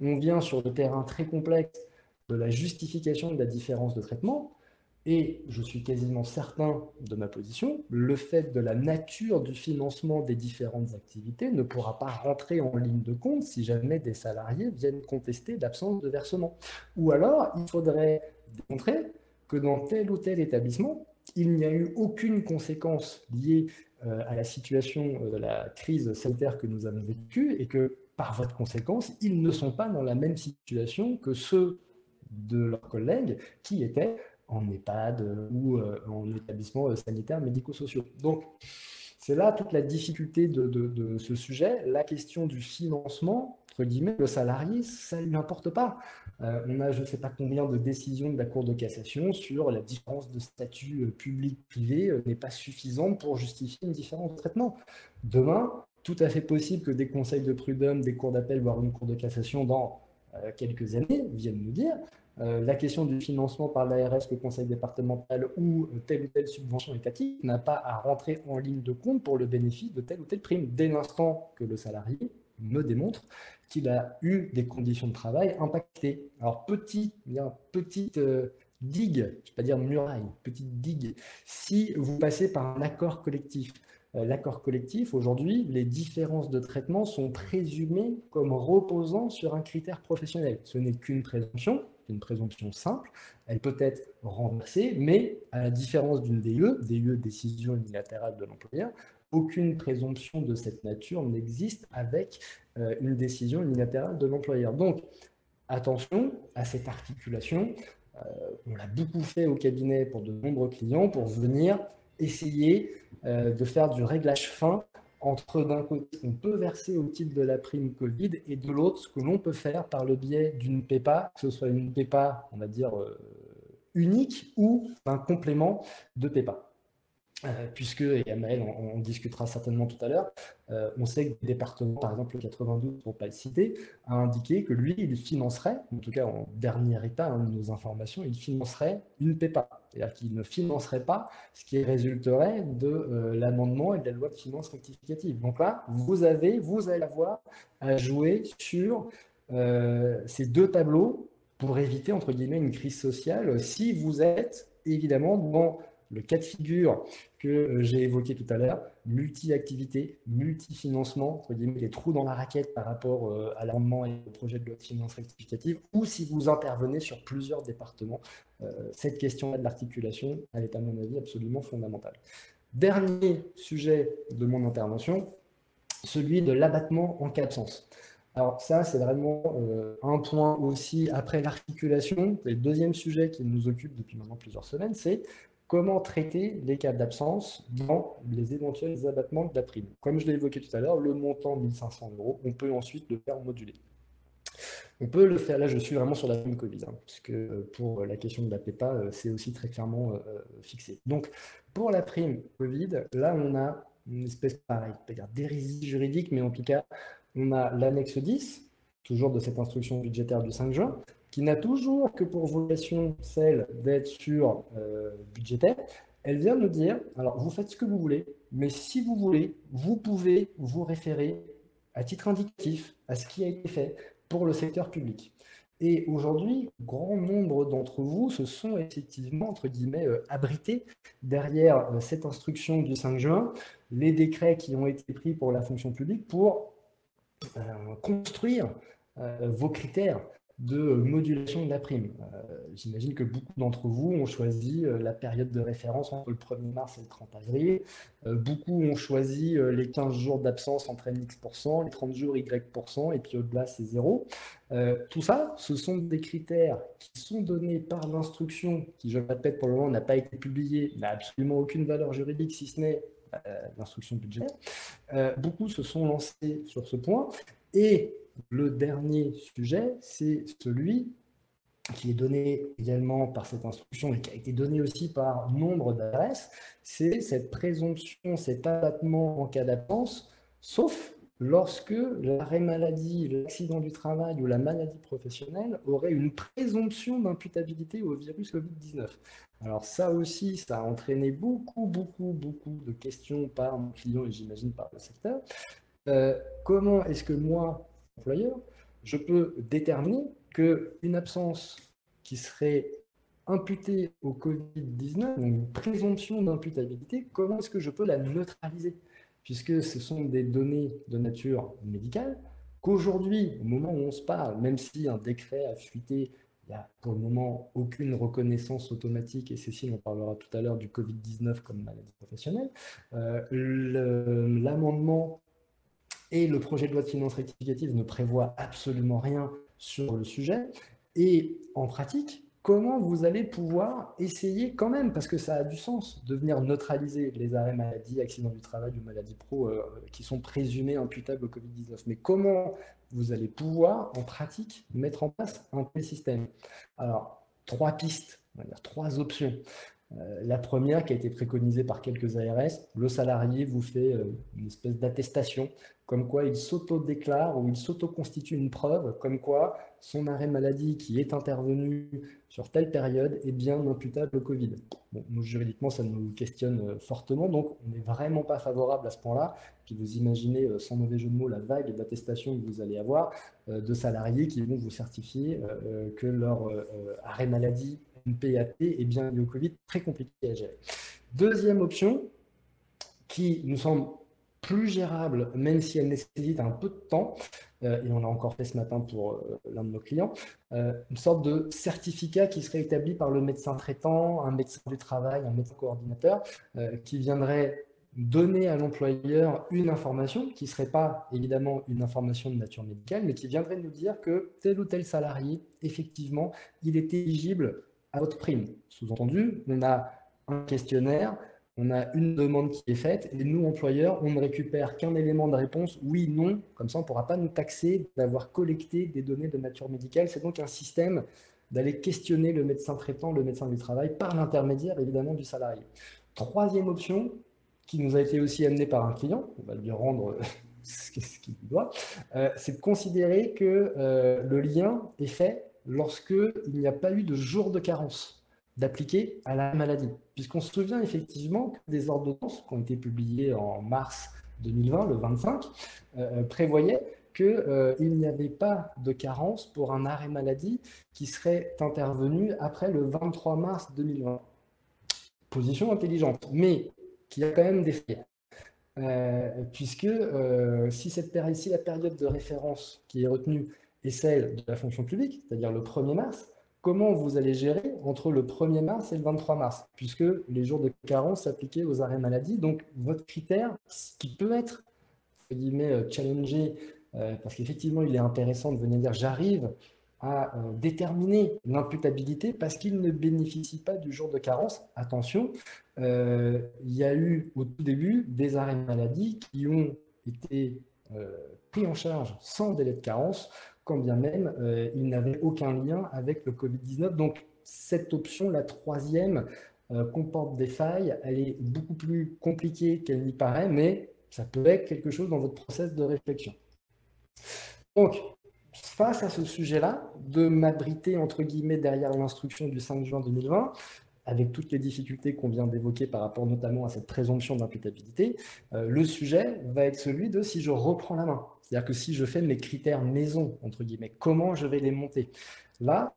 On vient sur le terrain très complexe de la justification de la différence de traitement. Et je suis quasiment certain de ma position, le fait de la nature du financement des différentes activités ne pourra pas rentrer en ligne de compte si jamais des salariés viennent contester l'absence de versement. Ou alors, il faudrait démontrer que dans tel ou tel établissement, il n'y a eu aucune conséquence liée à la situation de la crise sanitaire que nous avons vécue et que, par voie de conséquence, ils ne sont pas dans la même situation que ceux de leurs collègues qui étaient en EHPAD ou en établissement sanitaire médico-sociaux. Donc, c'est là toute la difficulté de ce sujet, la question du financement, entre guillemets, le salarié, ça ne lui importe pas. On a je ne sais pas combien de décisions de la Cour de cassation sur la différence de statut public-privé n'est pas suffisante pour justifier une différence de traitement. Demain, tout à fait possible que des conseils de prud'homme, des cours d'appel, voire une Cour de cassation dans quelques années viennent nous dire la question du financement par l'ARS, le conseil départemental ou telle subvention étatique n'a pas à rentrer en ligne de compte pour le bénéfice de telle ou telle prime, dès l'instant que le salarié me démontre qu'il a eu des conditions de travail impactées. Alors, petite digue, je ne vais pas dire muraille, petite digue, si vous passez par un accord collectif. L'accord collectif, aujourd'hui, les différences de traitement sont présumées comme reposant sur un critère professionnel. Ce n'est qu'une présomption, une présomption simple, elle peut être renversée, mais à la différence d'une DE, décision unilatérale de l'employeur, aucune présomption de cette nature n'existe avec une décision unilatérale de l'employeur. Donc, attention à cette articulation. On l'a beaucoup fait au cabinet pour de nombreux clients pour venir essayer de faire du réglage fin entre d'un côté ce qu'on peut verser au titre de la prime Covid et de l'autre ce que l'on peut faire par le biais d'une PEPA, que ce soit une PEPA, on va dire, unique ou un complément de PEPA. Puisque, et Amael on discutera certainement tout à l'heure, on sait que le département, par exemple le 92, pour ne pas le citer, a indiqué que lui, il financerait, en tout cas en dernier état de nos informations, il financerait une PEPA. C'est-à-dire qu'il ne financerait pas ce qui résulterait de l'amendement et de la loi de finances rectificative. Donc là, vous allez avoir à jouer sur ces deux tableaux pour éviter, entre guillemets, une crise sociale si vous êtes évidemment dans le cas de figure que j'ai évoqué tout à l'heure, multi-activité, multi-financement, entre guillemets, les trous dans la raquette par rapport à l'amendement et au projet de loi de finances rectificative, ou si vous intervenez sur plusieurs départements. Cette question-là de l'articulation, elle est à mon avis absolument fondamentale. Dernier sujet de mon intervention, celui de l'abattement en cas d'absence. Alors ça, c'est vraiment un point aussi après l'articulation. Le deuxième sujet qui nous occupe depuis maintenant plusieurs semaines, c'est comment traiter les cas d'absence dans les éventuels abattements de la prime. Comme je l'ai évoqué tout à l'heure, le montant 1 500 €, on peut ensuite le faire moduler. On peut le faire, là je suis vraiment sur la prime Covid, puisque pour la question de la PEPA, c'est aussi très clairement fixé. Donc pour la prime Covid, là on a une espèce, pareil, pas dire d'hérésie juridique, mais en tout cas, on a l'annexe 10, toujours de cette instruction budgétaire du 5 juin, qui n'a toujours que pour vocation celle d'être sur budgétaire. Elle vient nous dire, alors vous faites ce que vous voulez, mais si vous voulez, vous pouvez vous référer à titre indicatif à ce qui a été fait pour le secteur public. Et aujourd'hui, grand nombre d'entre vous se sont effectivement, entre guillemets, abrités derrière cette instruction du 5 juin, les décrets qui ont été pris pour la fonction publique pour construire vos critères de modulation de la prime. J'imagine que beaucoup d'entre vous ont choisi la période de référence entre le 1er mars et le 30 avril. Beaucoup ont choisi les 15 jours d'absence entre X%, les 30 jours Y%, et puis au-delà, c'est 0. Tout ça, ce sont des critères qui sont donnés par l'instruction, qui, je le répète, pour le moment, n'a pas été publiée, n'a absolument aucune valeur juridique, si ce n'est l'instruction budgétaire. Beaucoup se sont lancés sur ce point. Et le dernier sujet, c'est celui qui est donné également par cette instruction et qui a été donné aussi par nombre d'adresses, c'est cette présomption, cet abattement en cas d'absence, sauf lorsque l'arrêt maladie, l'accident du travail ou la maladie professionnelle aurait une présomption d'imputabilité au virus Covid-19. Alors ça aussi, ça a entraîné beaucoup de questions par mon client et j'imagine par le secteur. Comment est-ce que moi, employeur, je peux déterminer qu'une absence qui serait imputée au Covid-19, donc une présomption d'imputabilité, comment est-ce que je peux la neutraliser? Puisque ce sont des données de nature médicale, qu'aujourd'hui, au moment où on se parle, même si un décret a fuité, il n'y a pour le moment aucune reconnaissance automatique, et Cécile en parlera tout à l'heure du Covid-19 comme maladie professionnelle, l'amendement et le projet de loi de finances rectificative ne prévoit absolument rien sur le sujet. Et en pratique, comment vous allez pouvoir essayer quand même, parce que ça a du sens, de venir neutraliser les arrêts maladie, accidents du travail ou maladies pro qui sont présumés imputables au Covid-19. Mais comment vous allez pouvoir, en pratique, mettre en place un tel système? Alors, trois pistes, on va dire trois options. La première, qui a été préconisée par quelques ARS, le salarié vous fait une espèce d'attestation, comme quoi il s'auto-déclare ou il s'auto-constitue une preuve, comme quoi son arrêt maladie qui est intervenu sur telle période est bien imputable au Covid. Bon, nous, juridiquement, ça nous questionne fortement, donc on n'est vraiment pas favorable à ce point-là. Puis vous imaginez, sans mauvais jeu de mots, la vague d'attestations que vous allez avoir de salariés qui vont vous certifier que leur arrêt maladie PAT est bien lié au Covid, très compliqué à gérer. Deuxième option, qui nous semble plus gérable, même si elle nécessite un peu de temps, et on l'a encore fait ce matin pour l'un de nos clients, une sorte de certificat qui serait établi par le médecin traitant, un médecin du travail, un médecin coordinateur, qui viendrait donner à l'employeur une information qui ne serait pas évidemment une information de nature médicale, mais qui viendrait nous dire que tel ou tel salarié, effectivement, il est éligible à votre prime. Sous-entendu, on a un questionnaire, on a une demande qui est faite, et nous, employeurs, on ne récupère qu'un élément de réponse, oui, non, comme ça on ne pourra pas nous taxer d'avoir collecté des données de nature médicale. C'est donc un système d'aller questionner le médecin traitant, le médecin du travail, par l'intermédiaire évidemment du salarié. Troisième option, qui nous a été aussi amenée par un client, on va lui rendre ce qu'il doit, c'est de considérer que le lien est fait lorsqu'il n'y a pas eu de jour de carence d'appliquer à la maladie. Puisqu'on se souvient effectivement que des ordonnances qui ont été publiées en mars 2020, le 25, prévoyaient qu'il n'y avait pas de carence pour un arrêt maladie qui serait intervenu après le 23 mars 2020. Position intelligente, mais qui a quand même des failles. Puisque si la période de référence qui est retenue est celle de la fonction publique, c'est-à-dire le 1er mars, comment vous allez gérer entre le 1er mars et le 23 mars, puisque les jours de carence s'appliquaient aux arrêts maladie. Donc, votre critère, qui peut être, entre guillemets, challengé, parce qu'effectivement, il est intéressant de venir dire j'arrive à déterminer l'imputabilité parce qu'il ne bénéficie pas du jour de carence. Attention, il y a eu au tout début des arrêts maladie qui ont été pris en charge sans délai de carence, quand bien même ils n'avaient aucun lien avec le Covid-19. Donc cette option, la troisième, comporte des failles. Elle est beaucoup plus compliquée qu'elle n'y paraît, mais ça peut être quelque chose dans votre process de réflexion. Donc, face à ce sujet-là, de m'abriter entre guillemets derrière l'instruction du 5 juin 2020, avec toutes les difficultés qu'on vient d'évoquer par rapport notamment à cette présomption d'imputabilité, le sujet va être celui de si je reprends la main. C'est-à-dire que si je fais mes critères maison, entre guillemets, comment je vais les monter? Là,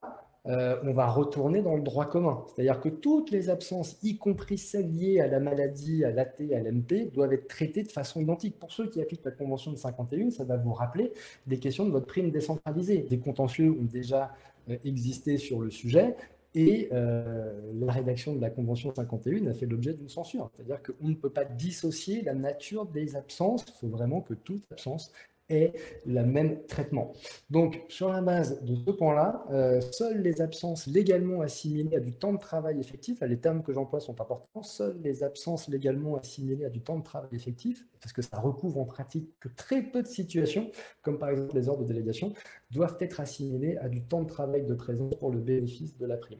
on va retourner dans le droit commun. C'est-à-dire que toutes les absences, y compris celles liées à la maladie, à l'AT, à l'MP, doivent être traitées de façon identique. Pour ceux qui appliquent la Convention de 51, ça va vous rappeler des questions de votre prime décentralisée. Des contentieux ont déjà existé sur le sujet. Et la rédaction de la Convention 51 a fait l'objet d'une censure. C'est-à-dire qu'on ne peut pas dissocier la nature des absences. Il faut vraiment que toute absence ait le même traitement. Donc, sur la base de ce point-là, seules les absences légalement assimilées à du temps de travail effectif, là, les termes que j'emploie sont importants, seules les absences légalement assimilées à du temps de travail effectif, parce que ça recouvre en pratique que très peu de situations, comme par exemple les ordres de délégation, doivent être assimilées à du temps de travail de présence pour le bénéfice de la prime.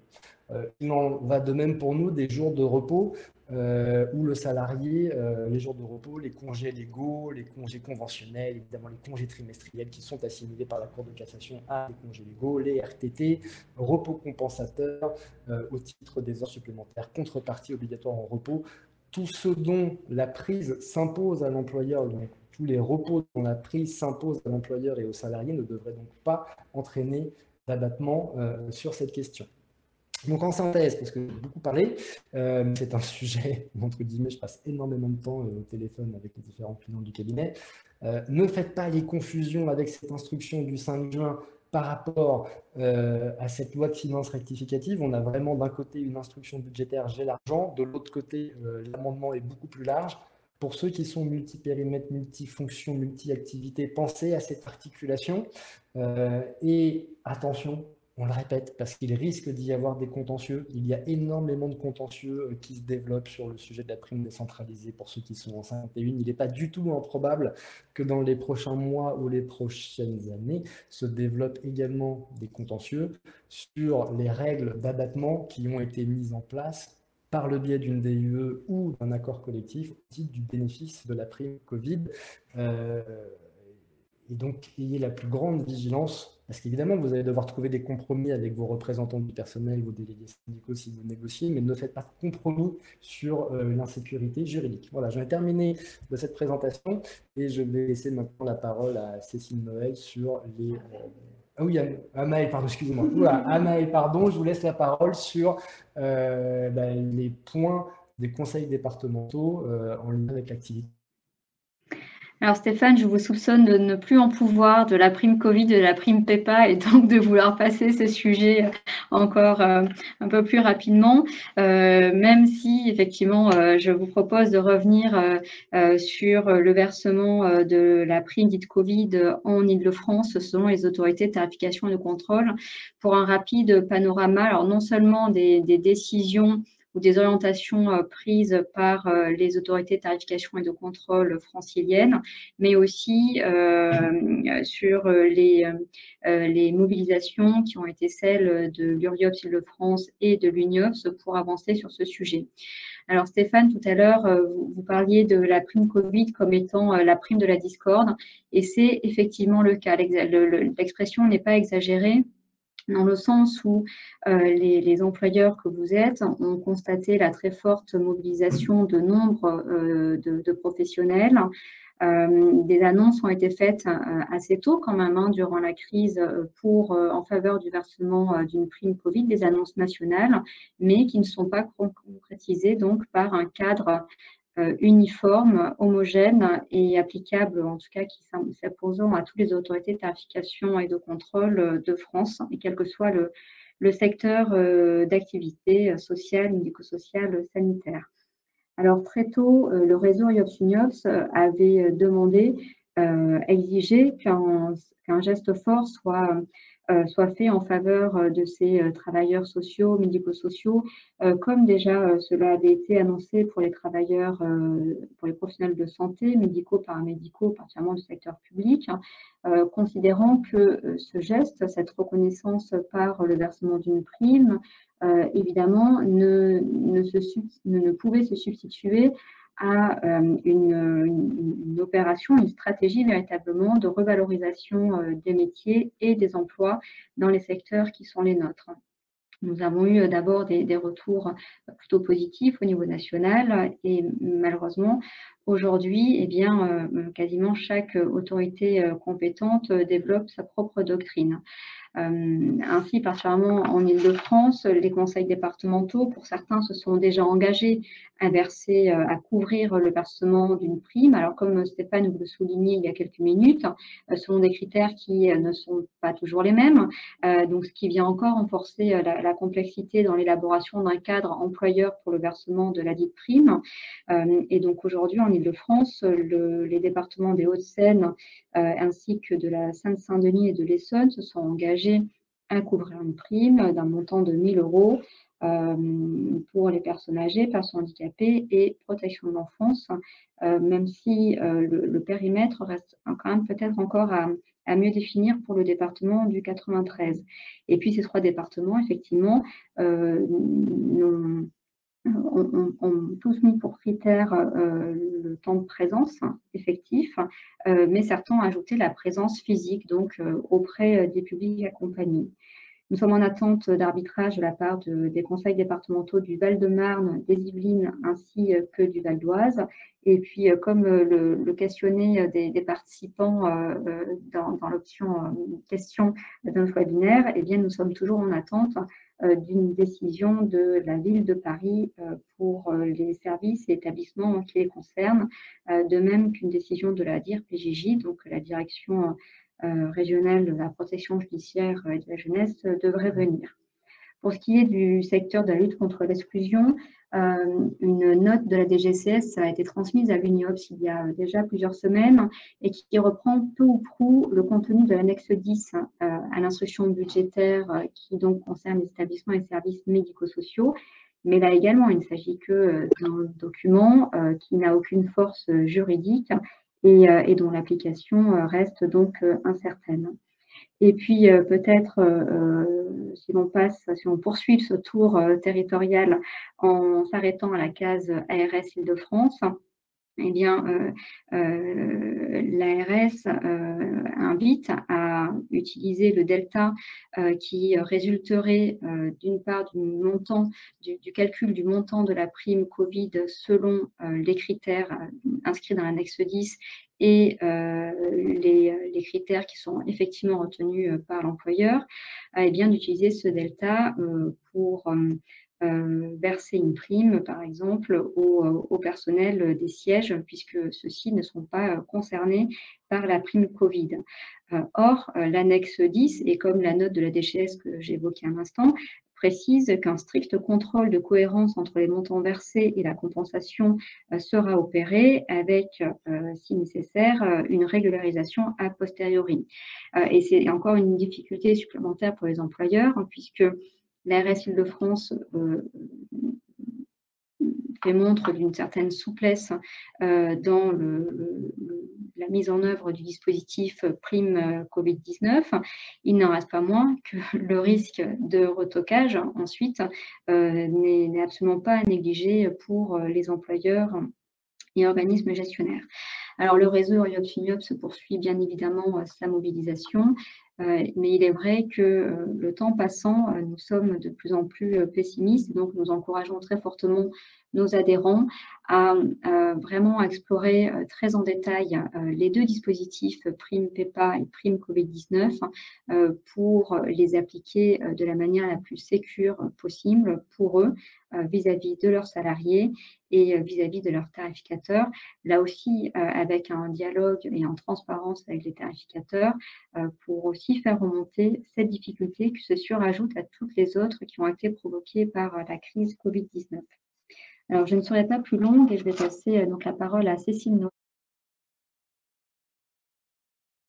Il en va de même pour nous des jours de repos où le salarié, les jours de repos, les congés légaux, les congés conventionnels, évidemment les congés trimestriels qui sont assimilés par la Cour de cassation à des congés légaux, les RTT, repos compensateurs au titre des heures supplémentaires, contrepartie obligatoire en repos, tout ce dont la prise s'impose à l'employeur, donc tous les repos dont la prise s'impose à l'employeur et aux salariés ne devraient donc pas entraîner d'abattement sur cette question. Donc en synthèse, parce que j'ai beaucoup parlé, c'est un sujet où, entre guillemets, je passe énormément de temps au téléphone avec les différents clients du cabinet. Ne faites pas les confusions avec cette instruction du 5 juin par rapport à cette loi de finances rectificative. On a vraiment d'un côté une instruction budgétaire, j'ai l'argent, de l'autre côté, l'amendement est beaucoup plus large. Pour ceux qui sont multi-périmètres, multi-fonctions, multi-activités, pensez à cette articulation et attention, on le répète, parce qu'il risque d'y avoir des contentieux. Il y a énormément de contentieux qui se développent sur le sujet de la prime décentralisée pour ceux qui sont en 51. Il n'est pas du tout improbable que dans les prochains mois ou les prochaines années se développent également des contentieux sur les règles d'abattement qui ont été mises en place par le biais d'une DUE ou d'un accord collectif au titre du bénéfice de la prime Covid. Et donc, ayez la plus grande vigilance, parce qu'évidemment, vous allez devoir trouver des compromis avec vos représentants du personnel, vos délégués syndicaux si vous négociez, mais ne faites pas de compromis sur l'insécurité juridique. Voilà, j'en ai terminé de cette présentation et je vais laisser maintenant la parole à Cécile Noël sur les... Ah oui, Anaël, pardon, excusez-moi. Voilà, Anaël, pardon, je vous laisse la parole sur les points des conseils départementaux en lien avec l'activité. Alors Stéphane, je vous soupçonne de ne plus en pouvoir de la prime Covid, de la prime PEPA et donc de vouloir passer ce sujet encore un peu plus rapidement, même si effectivement je vous propose de revenir sur le versement de la prime dite Covid en Île-de-France selon les autorités de tarification et de contrôle pour un rapide panorama, alors non seulement des décisions ou des orientations prises par les autorités de tarification et de contrôle franciliennes, mais aussi sur les mobilisations qui ont été celles de l'URIOPS Île-de-France et de l'UNIOPS pour avancer sur ce sujet. Alors Stéphane, tout à l'heure, vous parliez de la prime Covid comme étant la prime de la discorde, et c'est effectivement le cas. L'expression n'est pas exagérée, dans le sens où les employeurs que vous êtes ont constaté la très forte mobilisation de nombre de professionnels. Des annonces ont été faites assez tôt quand même durant la crise en faveur du versement d'une prime Covid, des annonces nationales, mais qui ne sont pas concrétisées donc par un cadre uniforme, homogène et applicable, en tout cas qui s'imposant à toutes les autorités de tarification et de contrôle de France, et quel que soit le secteur d'activité sociale, médico-sociale, sanitaire. Alors très tôt, le réseau IOPS-UNIOPS avait demandé, exigé qu'un geste fort soit fait en faveur de ces travailleurs sociaux, médico-sociaux, comme déjà cela avait été annoncé pour les travailleurs, pour les professionnels de santé, médicaux, paramédicaux, particulièrement du secteur public, considérant que ce geste, cette reconnaissance par le versement d'une prime, évidemment, ne pouvait se substituer à une opération, une stratégie véritablement de revalorisation des métiers et des emplois dans les secteurs qui sont les nôtres. Nous avons eu d'abord des retours plutôt positifs au niveau national et malheureusement, aujourd'hui, eh bien, quasiment chaque autorité compétente développe sa propre doctrine. Ainsi, particulièrement en Île-de-France, les conseils départementaux, pour certains, se sont déjà engagés à verser, à couvrir le versement d'une prime. Alors, comme Stéphane vous le soulignait il y a quelques minutes, selon des critères qui ne sont pas toujours les mêmes, donc ce qui vient encore renforcer la complexité dans l'élaboration d'un cadre employeur pour le versement de la dite prime. Et donc aujourd'hui, en Île-de-France, les départements des Hauts-de-Seine ainsi que de la Seine-Saint-Denis et de l'Essonne se sont engagés à couvrir une prime d'un montant de 1 000 € pour les personnes âgées, personnes handicapées et protection de l'enfance, même si le périmètre reste quand même peut-être encore à mieux définir pour le département du 93. Et puis ces 3 départements, effectivement, ont tous mis pour critère le temps de présence effectif, mais certains ont ajouté la présence physique, donc auprès des publics accompagnés. Nous sommes en attente d'arbitrage de la part des conseils départementaux du Val-de-Marne, des Yvelines ainsi que du Val d'Oise. Et puis, comme le questionnaire des participants dans l'option question de notre webinaire, eh bien, nous sommes toujours en attente d'une décision de la ville de Paris pour les services et établissements qui les concernent, de même qu'une décision de la DIR-PJJ, donc la direction régionale de la protection judiciaire et de la jeunesse, devrait venir. Pour ce qui est du secteur de la lutte contre l'exclusion, une note de la DGCS a été transmise à l'UNIOPS il y a déjà plusieurs semaines et qui reprend peu ou prou le contenu de l'annexe 10 à l'instruction budgétaire qui donc concerne les établissements et services médico-sociaux. Mais là également, il ne s'agit que d'un document qui n'a aucune force juridique et dont l'application reste donc incertaine. Et puis peut-être, si on poursuit ce tour territorial en s'arrêtant à la case ARS Île-de-France, eh bien, l'ARS invite à utiliser le delta qui résulterait d'une part du calcul du montant de la prime Covid selon les critères inscrits dans l'annexe 10 et les critères qui sont effectivement retenus par l'employeur, et bien d'utiliser ce delta pour verser une prime, par exemple, au personnel des sièges, puisque ceux-ci ne sont pas concernés par la prime Covid. Or, l'annexe 10, et comme la note de la DGS que j'évoquais un instant, précise qu'un strict contrôle de cohérence entre les montants versés et la compensation sera opéré avec, si nécessaire, une régularisation a posteriori. Et c'est encore une difficulté supplémentaire pour les employeurs, puisque l'ARS Île-de-France fait montre d'une certaine souplesse dans la mise en œuvre du dispositif prime Covid-19. Il n'en reste pas moins que le risque de retoquage ensuite n'est absolument pas à négliger pour les employeurs et organismes gestionnaires. Alors, le réseau URIOPS poursuit bien évidemment sa mobilisation, mais il est vrai que le temps passant, nous sommes de plus en plus pessimistes, et donc nous encourageons très fortement nos adhérents à vraiment explorer très en détail les deux dispositifs, prime PEPA et prime Covid-19, pour les appliquer de la manière la plus sécure possible pour eux, vis-à-vis de leurs salariés et vis-à-vis de leurs tarificateurs. Là aussi, avec un dialogue et en transparence avec les tarificateurs, pour aussi faire remonter cette difficulté qui se surajoute à toutes les autres qui ont été provoquées par la crise Covid-19. Alors, je ne serai pas plus longue et je vais passer donc la parole à Cécile Noël.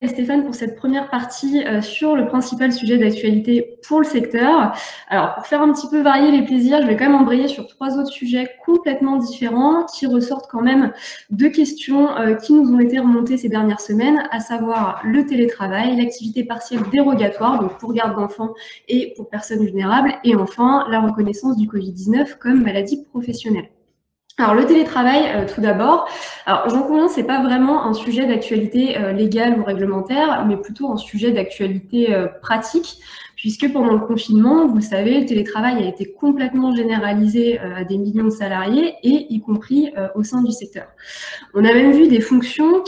Stéphane pour cette première partie sur le principal sujet d'actualité pour le secteur. Alors, pour faire un petit peu varier les plaisirs, je vais quand même embrayer sur 3 autres sujets complètement différents qui ressortent quand même de questions qui nous ont été remontées ces dernières semaines, à savoir le télétravail, l'activité partielle dérogatoire, donc pour garde d'enfants et pour personnes vulnérables, et enfin la reconnaissance du Covid-19 comme maladie professionnelle. Alors, le télétravail, tout d'abord. Alors, j'en conviens, c'est pas vraiment un sujet d'actualité légale ou réglementaire, mais plutôt un sujet d'actualité pratique, puisque pendant le confinement, vous le savez, le télétravail a été complètement généralisé à des millions de salariés, et y compris au sein du secteur. On a même vu des fonctions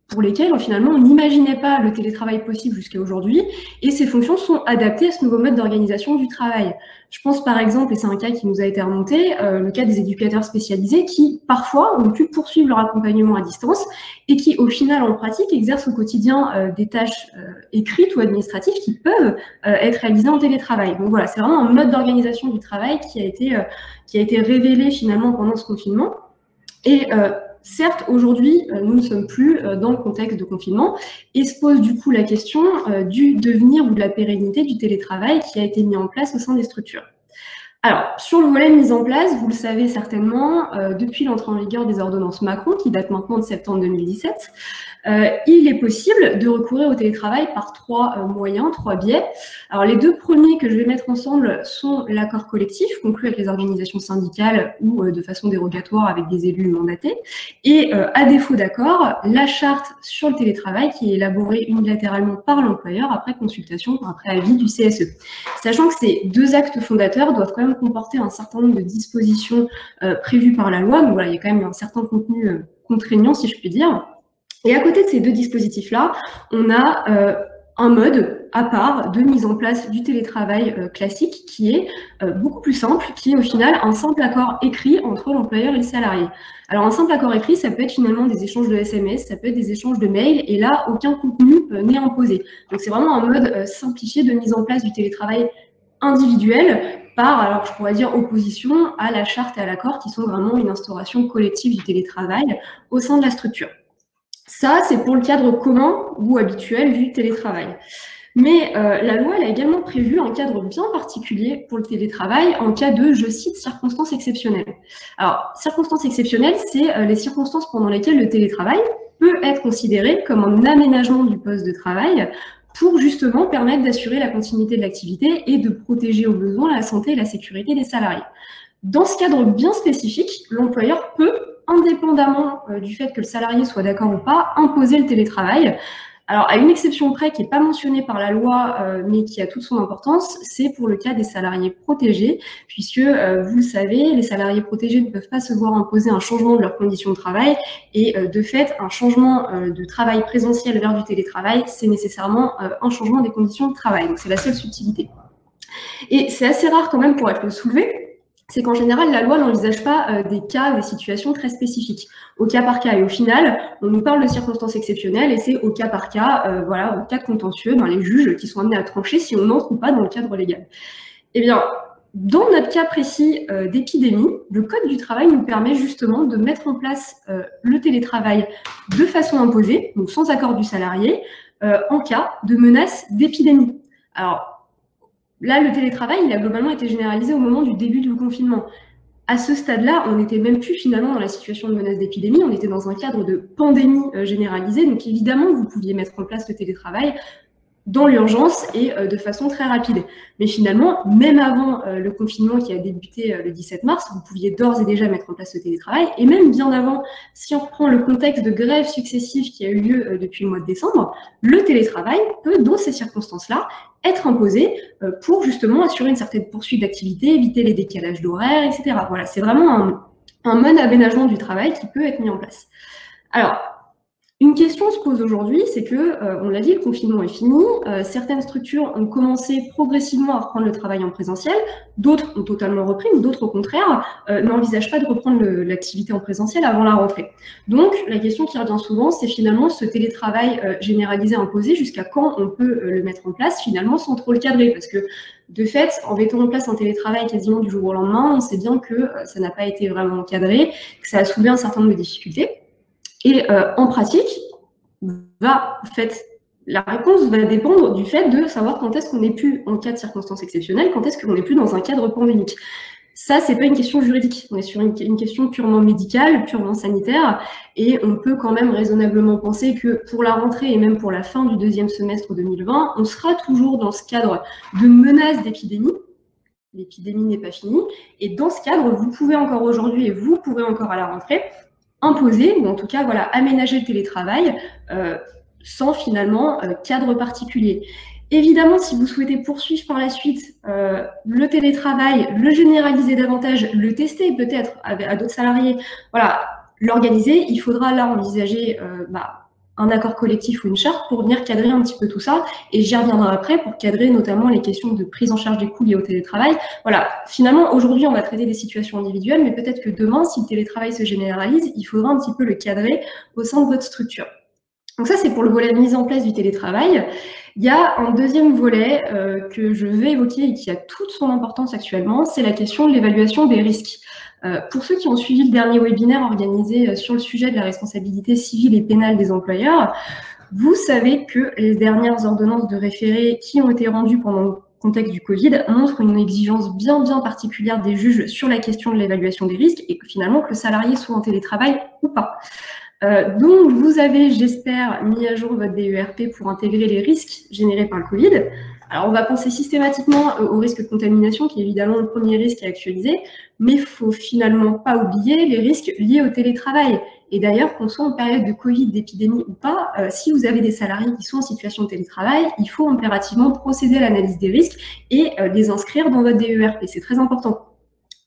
pour lesquelles finalement on n'imaginait pas le télétravail possible jusqu'à aujourd'hui, et ces fonctions sont adaptées à ce nouveau mode d'organisation du travail. Je pense par exemple, et c'est un cas qui nous a été remonté, le cas des éducateurs spécialisés qui parfois ont pu poursuivre leur accompagnement à distance et qui au final en pratique exercent au quotidien des tâches écrites ou administratives qui peuvent être réalisées en télétravail. Donc voilà, c'est vraiment un mode d'organisation du travail qui a été révélé finalement pendant ce confinement. Et certes, aujourd'hui, nous ne sommes plus dans le contexte de confinement et se pose du coup la question du devenir ou de la pérennité du télétravail qui a été mis en place au sein des structures. Alors, sur le volet mise en place, vous le savez certainement, depuis l'entrée en vigueur des ordonnances Macron, qui datent maintenant de septembre 2017, il est possible de recourir au télétravail par 3 moyens, 3 biais. Alors, les 2 premiers que je vais mettre ensemble sont l'accord collectif conclu avec les organisations syndicales ou de façon dérogatoire avec des élus mandatés. Et à défaut d'accord, la charte sur le télétravail qui est élaborée unilatéralement par l'employeur après consultation, après avis du CSE. Sachant que ces 2 actes fondateurs doivent quand même comporter un certain nombre de dispositions prévues par la loi. Donc voilà, il y a quand même un certain contenu contraignant, si je puis dire. Et à côté de ces 2 dispositifs-là, on a un mode à part de mise en place du télétravail classique qui est beaucoup plus simple, qui est au final un simple accord écrit entre l'employeur et le salarié. Alors un simple accord écrit, ça peut être finalement des échanges de SMS, ça peut être des échanges de mails, et là, aucun contenu n'est imposé. Donc c'est vraiment un mode simplifié de mise en place du télétravail individuel par, alors je pourrais dire, opposition à la charte et à l'accord qui sont vraiment une instauration collective du télétravail au sein de la structure. Ça, c'est pour le cadre commun ou habituel du télétravail. Mais la loi, elle a également prévu un cadre bien particulier pour le télétravail en cas de, je cite, circonstances exceptionnelles. Alors, circonstances exceptionnelles, c'est les circonstances pendant lesquelles le télétravail peut être considéré comme un aménagement du poste de travail pour justement permettre d'assurer la continuité de l'activité et de protéger au besoin la santé et la sécurité des salariés. Dans ce cadre bien spécifique, l'employeur peut, indépendamment du fait que le salarié soit d'accord ou pas, imposer le télétravail. Alors, à une exception près qui n'est pas mentionnée par la loi, mais qui a toute son importance, c'est pour le cas des salariés protégés, puisque, vous le savez, les salariés protégés ne peuvent pas se voir imposer un changement de leurs conditions de travail, et de fait, un changement de travail présentiel vers du télétravail, c'est nécessairement un changement des conditions de travail. Donc, c'est la seule subtilité. Et c'est assez rare quand même pour être soulevé, c'est qu'en général, la loi n'envisage pas des cas, des situations très spécifiques, au cas par cas. Et au final, on nous parle de circonstances exceptionnelles et c'est au cas par cas, voilà, au cas de contentieux, les juges qui sont amenés à trancher si on entre ou pas dans le cadre légal. Eh bien, dans notre cas précis d'épidémie, le Code du travail nous permet justement de mettre en place le télétravail de façon imposée, donc sans accord du salarié, en cas de menace d'épidémie. Alors, là, le télétravail, il a globalement été généralisé au moment du début du confinement. À ce stade-là, on n'était même plus finalement dans la situation de menace d'épidémie, on était dans un cadre de pandémie généralisée. Donc évidemment, vous pouviez mettre en place le télétravail dans l'urgence et de façon très rapide. Mais finalement, même avant le confinement qui a débuté le 17 mars, vous pouviez d'ores et déjà mettre en place le télétravail. Et même bien avant, si on reprend le contexte de grèves successives qui a eu lieu depuis le mois de décembre, le télétravail peut, dans ces circonstances-là, être imposé pour justement assurer une certaine poursuite d'activité, éviter les décalages d'horaires, etc. Voilà, c'est vraiment un mode d'aménagement du travail qui peut être mis en place. Alors, une question se pose aujourd'hui, c'est que, on l'a dit, le confinement est fini, certaines structures ont commencé progressivement à reprendre le travail en présentiel, d'autres ont totalement repris, ou d'autres au contraire n'envisagent pas de reprendre l'activité en présentiel avant la rentrée. Donc la question qui revient souvent, c'est finalement ce télétravail généralisé imposé, jusqu'à quand on peut le mettre en place finalement sans trop le cadrer, parce que de fait, en mettant en place un télétravail quasiment du jour au lendemain, on sait bien que ça n'a pas été vraiment cadré, que ça a soulevé un certain nombre de difficultés. Et en pratique, la réponse va dépendre du fait de savoir quand est-ce qu'on n'est plus en cas de circonstances exceptionnelles, quand est-ce qu'on n'est plus dans un cadre pandémique. Ça, c'est pas une question juridique, on est sur une question purement médicale, purement sanitaire, et on peut quand même raisonnablement penser que pour la rentrée et même pour la fin du deuxième semestre 2020, on sera toujours dans ce cadre de menace d'épidémie. L'épidémie n'est pas finie, et dans ce cadre, vous pouvez encore aujourd'hui, et vous pourrez encore à la rentrée, imposer, ou en tout cas voilà, aménager le télétravail sans finalement cadre particulier. Évidemment, si vous souhaitez poursuivre par la suite le télétravail, le généraliser davantage, le tester peut-être à d'autres salariés, voilà, l'organiser, il faudra là envisager un accord collectif ou une charte pour venir cadrer un petit peu tout ça, et j'y reviendrai après pour cadrer notamment les questions de prise en charge des coûts liés au télétravail. Voilà, finalement, aujourd'hui, on va traiter des situations individuelles, mais peut-être que demain, si le télétravail se généralise, il faudra un petit peu le cadrer au sein de votre structure. Donc ça, c'est pour le volet mise en place du télétravail. Il y a un deuxième volet que je vais évoquer et qui a toute son importance actuellement, c'est la question de l'évaluation des risques. Pour ceux qui ont suivi le dernier webinaire organisé sur le sujet de la responsabilité civile et pénale des employeurs, vous savez que les dernières ordonnances de référé qui ont été rendues pendant le contexte du Covid montrent une exigence bien particulière des juges sur la question de l'évaluation des risques et que finalement que le salarié soit en télétravail ou pas. Donc, vous avez, j'espère, mis à jour votre DERP pour intégrer les risques générés par le Covid. Alors, on va penser systématiquement au risque de contamination, qui est évidemment le premier risque à actualiser, mais il ne faut finalement pas oublier les risques liés au télétravail. Et d'ailleurs, qu'on soit en période de Covid, d'épidémie ou pas, si vous avez des salariés qui sont en situation de télétravail, il faut impérativement procéder à l'analyse des risques et les inscrire dans votre DERP. C'est très important.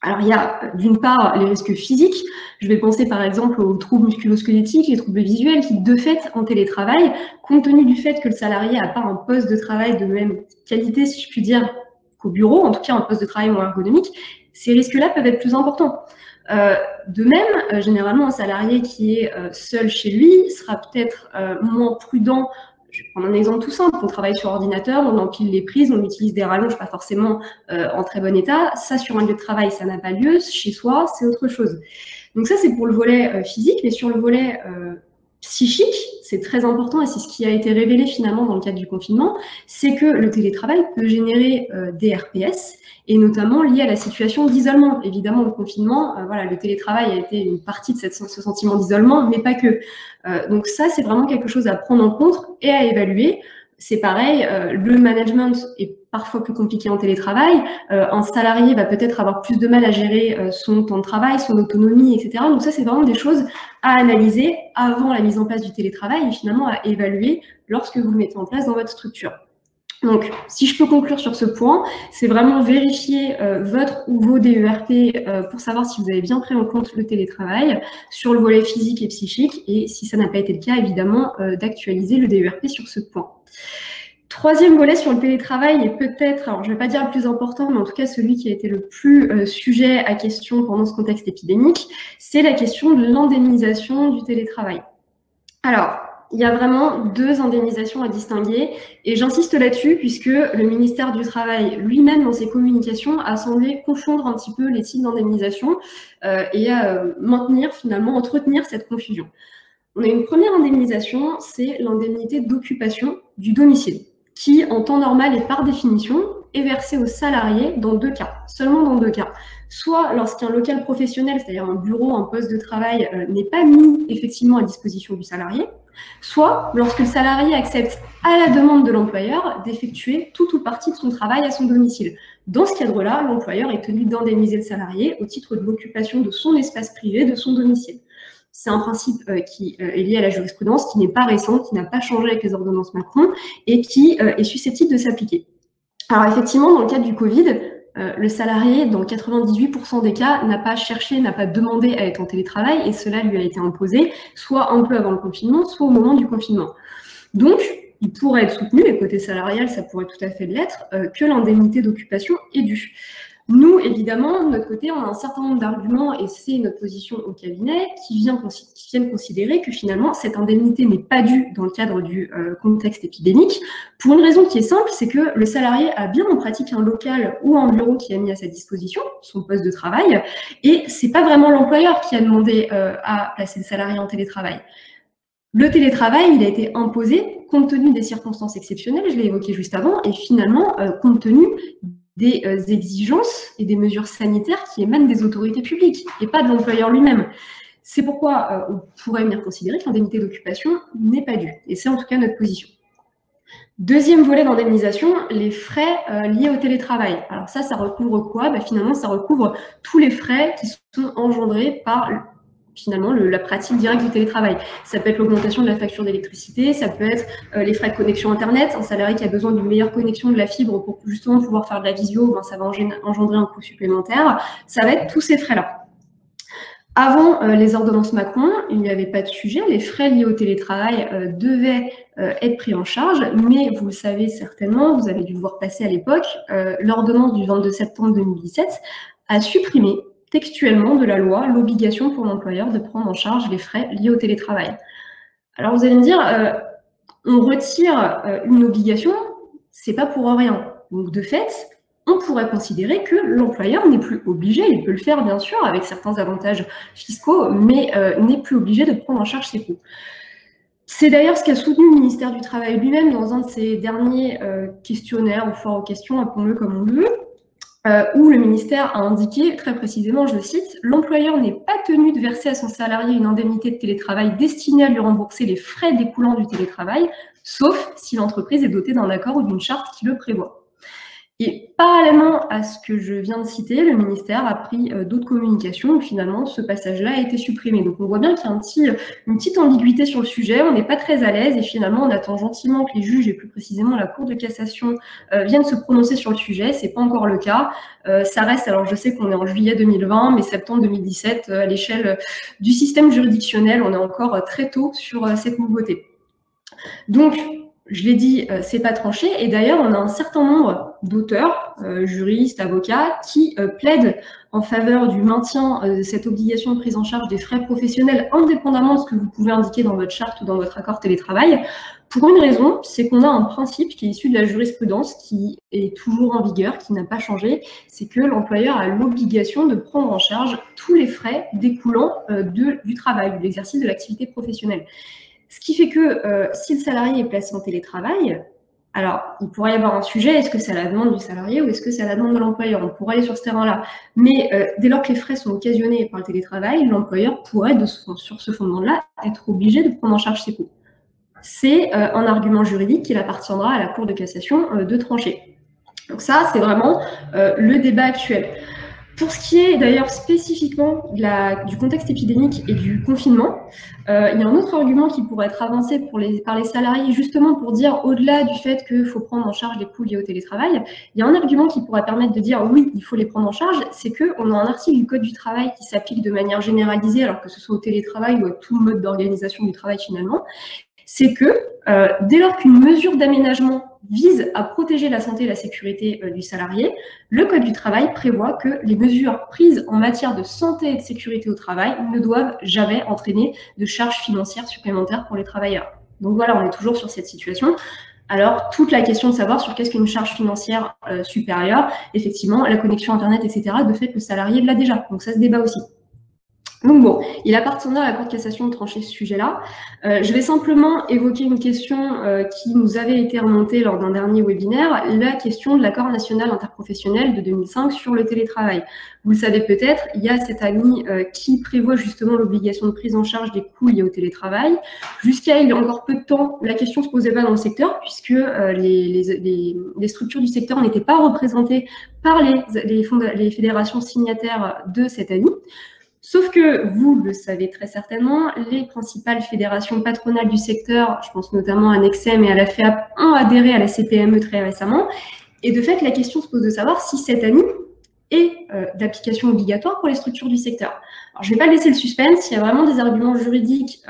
Alors, il y a d'une part les risques physiques. Je vais penser par exemple aux troubles musculo-squelettiques, les troubles visuels qui, de fait, en télétravail, compte tenu du fait que le salarié n'a pas un poste de travail de même qualité, si je puis dire, qu'au bureau, en tout cas un poste de travail moins ergonomique, ces risques-là peuvent être plus importants. De même, généralement, un salarié qui est seul chez lui sera peut-être moins prudent. Je vais prendre un exemple tout simple. On travaille sur ordinateur, on empile les prises, on utilise des rallonges pas forcément en très bon état. Ça, sur un lieu de travail, ça n'a pas lieu. Chez soi, c'est autre chose. Donc ça, c'est pour le volet physique. Mais sur le volet psychique, c'est très important et c'est ce qui a été révélé finalement dans le cadre du confinement, c'est que le télétravail peut générer des RPS et notamment lié à la situation d'isolement. Évidemment, le confinement, voilà, le télétravail a été une partie de ce sentiment d'isolement, mais pas que. Donc ça, c'est vraiment quelque chose à prendre en compte et à évaluer. C'est pareil, le management est parfois plus compliqué en télétravail. Un salarié va peut-être avoir plus de mal à gérer son temps de travail, son autonomie, etc. Donc ça, c'est vraiment des choses à analyser avant la mise en place du télétravail et finalement à évaluer lorsque vous le mettez en place dans votre structure. Donc, si je peux conclure sur ce point, c'est vraiment vérifier votre ou vos DERP pour savoir si vous avez bien pris en compte le télétravail sur le volet physique et psychique et si ça n'a pas été le cas, évidemment, d'actualiser le DERP sur ce point. Troisième volet sur le télétravail et peut-être, alors je ne vais pas dire le plus important, mais en tout cas celui qui a été le plus sujet à question pendant ce contexte épidémique, c'est la question de l'indemnisation du télétravail. Alors, il y a vraiment deux indemnisations à distinguer et j'insiste là-dessus puisque le ministère du Travail lui-même dans ses communications a semblé confondre un petit peu les types d'indemnisation et à maintenir finalement, entretenir cette confusion. On a une première indemnisation, c'est l'indemnité d'occupation du domicile qui en temps normal et par définition est versée aux salariés dans deux cas, seulement dans deux cas. Soit lorsqu'un local professionnel, c'est-à-dire un bureau, un poste de travail n'est pas mis effectivement à disposition du salarié, soit lorsque le salarié accepte à la demande de l'employeur d'effectuer tout ou partie de son travail à son domicile. Dans ce cadre-là, l'employeur est tenu d'indemniser le salarié au titre de l'occupation de son espace privé, de son domicile. C'est un principe qui est lié à la jurisprudence, qui n'est pas récent, qui n'a pas changé avec les ordonnances Macron et qui est susceptible de s'appliquer. Alors effectivement, dans le cadre du Covid, le salarié, dans 98% des cas, n'a pas cherché, n'a pas demandé à être en télétravail et cela lui a été imposé, soit un peu avant le confinement, soit au moment du confinement. Donc, il pourrait être soutenu, et côté salarial, ça pourrait tout à fait l'être, que l'indemnité d'occupation est due. Nous, évidemment, de notre côté, on a un certain nombre d'arguments, et c'est notre position au cabinet, qui viennent considérer que finalement, cette indemnité n'est pas due dans le cadre du contexte épidémique, pour une raison qui est simple, c'est que le salarié a bien en pratique un local ou un bureau qui a mis à sa disposition, son poste de travail, et c'est pas vraiment l'employeur qui a demandé à placer le salarié en télétravail. Le télétravail, il a été imposé compte tenu des circonstances exceptionnelles, je l'ai évoqué juste avant, et finalement, compte tenu des exigences et des mesures sanitaires qui émanent des autorités publiques et pas de l'employeur lui-même. C'est pourquoi on pourrait venir considérer que l'indemnité d'occupation n'est pas due. Et c'est en tout cas notre position. Deuxième volet d'indemnisation, les frais liés au télétravail. Alors ça recouvre quoi? Finalement, ça recouvre tous les frais qui sont engendrés par finalement la pratique directe du télétravail. Ça peut être l'augmentation de la facture d'électricité, ça peut être les frais de connexion Internet. Un salarié qui a besoin d'une meilleure connexion de la fibre pour justement pouvoir faire de la visio, ça va engendrer un coût supplémentaire. Ça va être tous ces frais-là. Avant les ordonnances Macron, il n'y avait pas de sujet. Les frais liés au télétravail devaient être pris en charge, mais vous le savez certainement, vous avez dû le voir passer à l'époque, l'ordonnance du 22 septembre 2017 a supprimé textuellement de la loi l'obligation pour l'employeur de prendre en charge les frais liés au télétravail. Alors vous allez me dire, on retire une obligation, c'est pas pour rien. Donc de fait, on pourrait considérer que l'employeur n'est plus obligé, il peut le faire bien sûr avec certains avantages fiscaux, mais n'est plus obligé de prendre en charge ses coûts. C'est d'ailleurs ce qu'a soutenu le ministère du Travail lui-même dans un de ses derniers questionnaires ou foires aux questions, appelons-le comme on le veut, où le ministère a indiqué très précisément, je le cite, « L'employeur n'est pas tenu de verser à son salarié une indemnité de télétravail destinée à lui rembourser les frais découlant du télétravail, sauf si l'entreprise est dotée d'un accord ou d'une charte qui le prévoit. » Et parallèlement à ce que je viens de citer, le ministère a pris d'autres communications où finalement ce passage-là a été supprimé. Donc on voit bien qu'il y a une petite ambiguïté sur le sujet, on n'est pas très à l'aise et finalement on attend gentiment que les juges et plus précisément la Cour de cassation viennent se prononcer sur le sujet. C'est pas encore le cas. Ça reste, alors je sais qu'on est en juillet 2020, mais septembre 2017, à l'échelle du système juridictionnel, on est encore très tôt sur cette nouveauté. Donc, je l'ai dit, c'est pas tranché. Et d'ailleurs, on a un certain nombre d'auteurs, juristes, avocats, qui plaident en faveur du maintien de cette obligation de prise en charge des frais professionnels, indépendamment de ce que vous pouvez indiquer dans votre charte ou dans votre accord télétravail. Pour une raison, c'est qu'on a un principe qui est issu de la jurisprudence, qui est toujours en vigueur, qui n'a pas changé, c'est que l'employeur a l'obligation de prendre en charge tous les frais découlant du travail, de l'exercice de l'activité professionnelle. Ce qui fait que si le salarié est placé en télétravail, alors il pourrait y avoir un sujet, est-ce que c'est à la demande du salarié ou est-ce que c'est à la demande de l'employeur? On pourrait aller sur ce terrain-là. Mais dès lors que les frais sont occasionnés par le télétravail, l'employeur pourrait, sur ce fondement-là, être obligé de prendre en charge ses coûts. C'est un argument juridique qu'il appartiendra à la Cour de cassation de trancher. Donc ça, c'est vraiment le débat actuel. Pour ce qui est d'ailleurs spécifiquement du contexte épidémique et du confinement, il y a un autre argument qui pourrait être avancé par les salariés, justement pour dire, au-delà du fait qu'il faut prendre en charge les coûts liés au télétravail, il y a un argument qui pourrait permettre de dire oui, il faut les prendre en charge, c'est qu'on a un article du Code du travail qui s'applique de manière généralisée, alors que ce soit au télétravail ou à tout mode d'organisation du travail finalement, c'est que dès lors qu'une mesure d'aménagement vise à protéger la santé et la sécurité du salarié, le Code du travail prévoit que les mesures prises en matière de santé et de sécurité au travail ne doivent jamais entraîner de charges financières supplémentaires pour les travailleurs. Donc voilà, on est toujours sur cette situation. Alors, toute la question de savoir sur qu'est-ce qu'une charge financière supérieure, effectivement, la connexion Internet, etc., de fait, le salarié l'a déjà. Donc ça se débat aussi. Donc bon, il appartiendra à la Cour de cassation de trancher ce sujet-là. Je vais simplement évoquer une question qui nous avait été remontée lors d'un dernier webinaire, la question de l'accord national interprofessionnel de 2005 sur le télétravail. Vous le savez peut-être, il y a cette ANI qui prévoit justement l'obligation de prise en charge des coûts liés au télétravail. Jusqu'à il y a encore peu de temps, la question ne se posait pas dans le secteur puisque les structures du secteur n'étaient pas représentées par les fédérations signataires de cette ANI. Sauf que, vous le savez très certainement, les principales fédérations patronales du secteur, je pense notamment à Nexem et à la FEAP, ont adhéré à la CPME très récemment. Et de fait, la question se pose de savoir si cette ANI est d'application obligatoire pour les structures du secteur. Alors, je ne vais pas laisser le suspense, il y a vraiment des arguments juridiques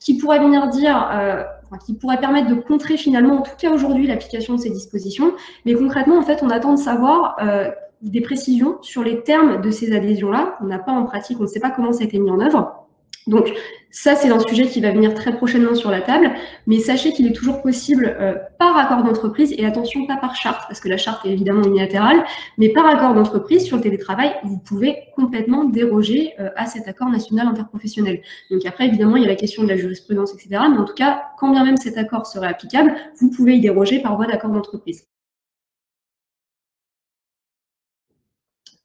qui pourraient venir dire... qui pourrait permettre de contrer finalement, en tout cas aujourd'hui, l'application de ces dispositions. Mais concrètement, en fait, on attend de savoir des précisions sur les termes de ces adhésions-là. On n'a pas en pratique, on ne sait pas comment ça a été mis en œuvre. Donc ça, c'est un sujet qui va venir très prochainement sur la table, mais sachez qu'il est toujours possible par accord d'entreprise, et attention, pas par charte, parce que la charte est évidemment unilatérale, mais par accord d'entreprise, sur le télétravail, vous pouvez complètement déroger à cet accord national interprofessionnel. Donc après, évidemment, il y a la question de la jurisprudence, etc., mais en tout cas, quand bien même cet accord serait applicable, vous pouvez y déroger par voie d'accord d'entreprise.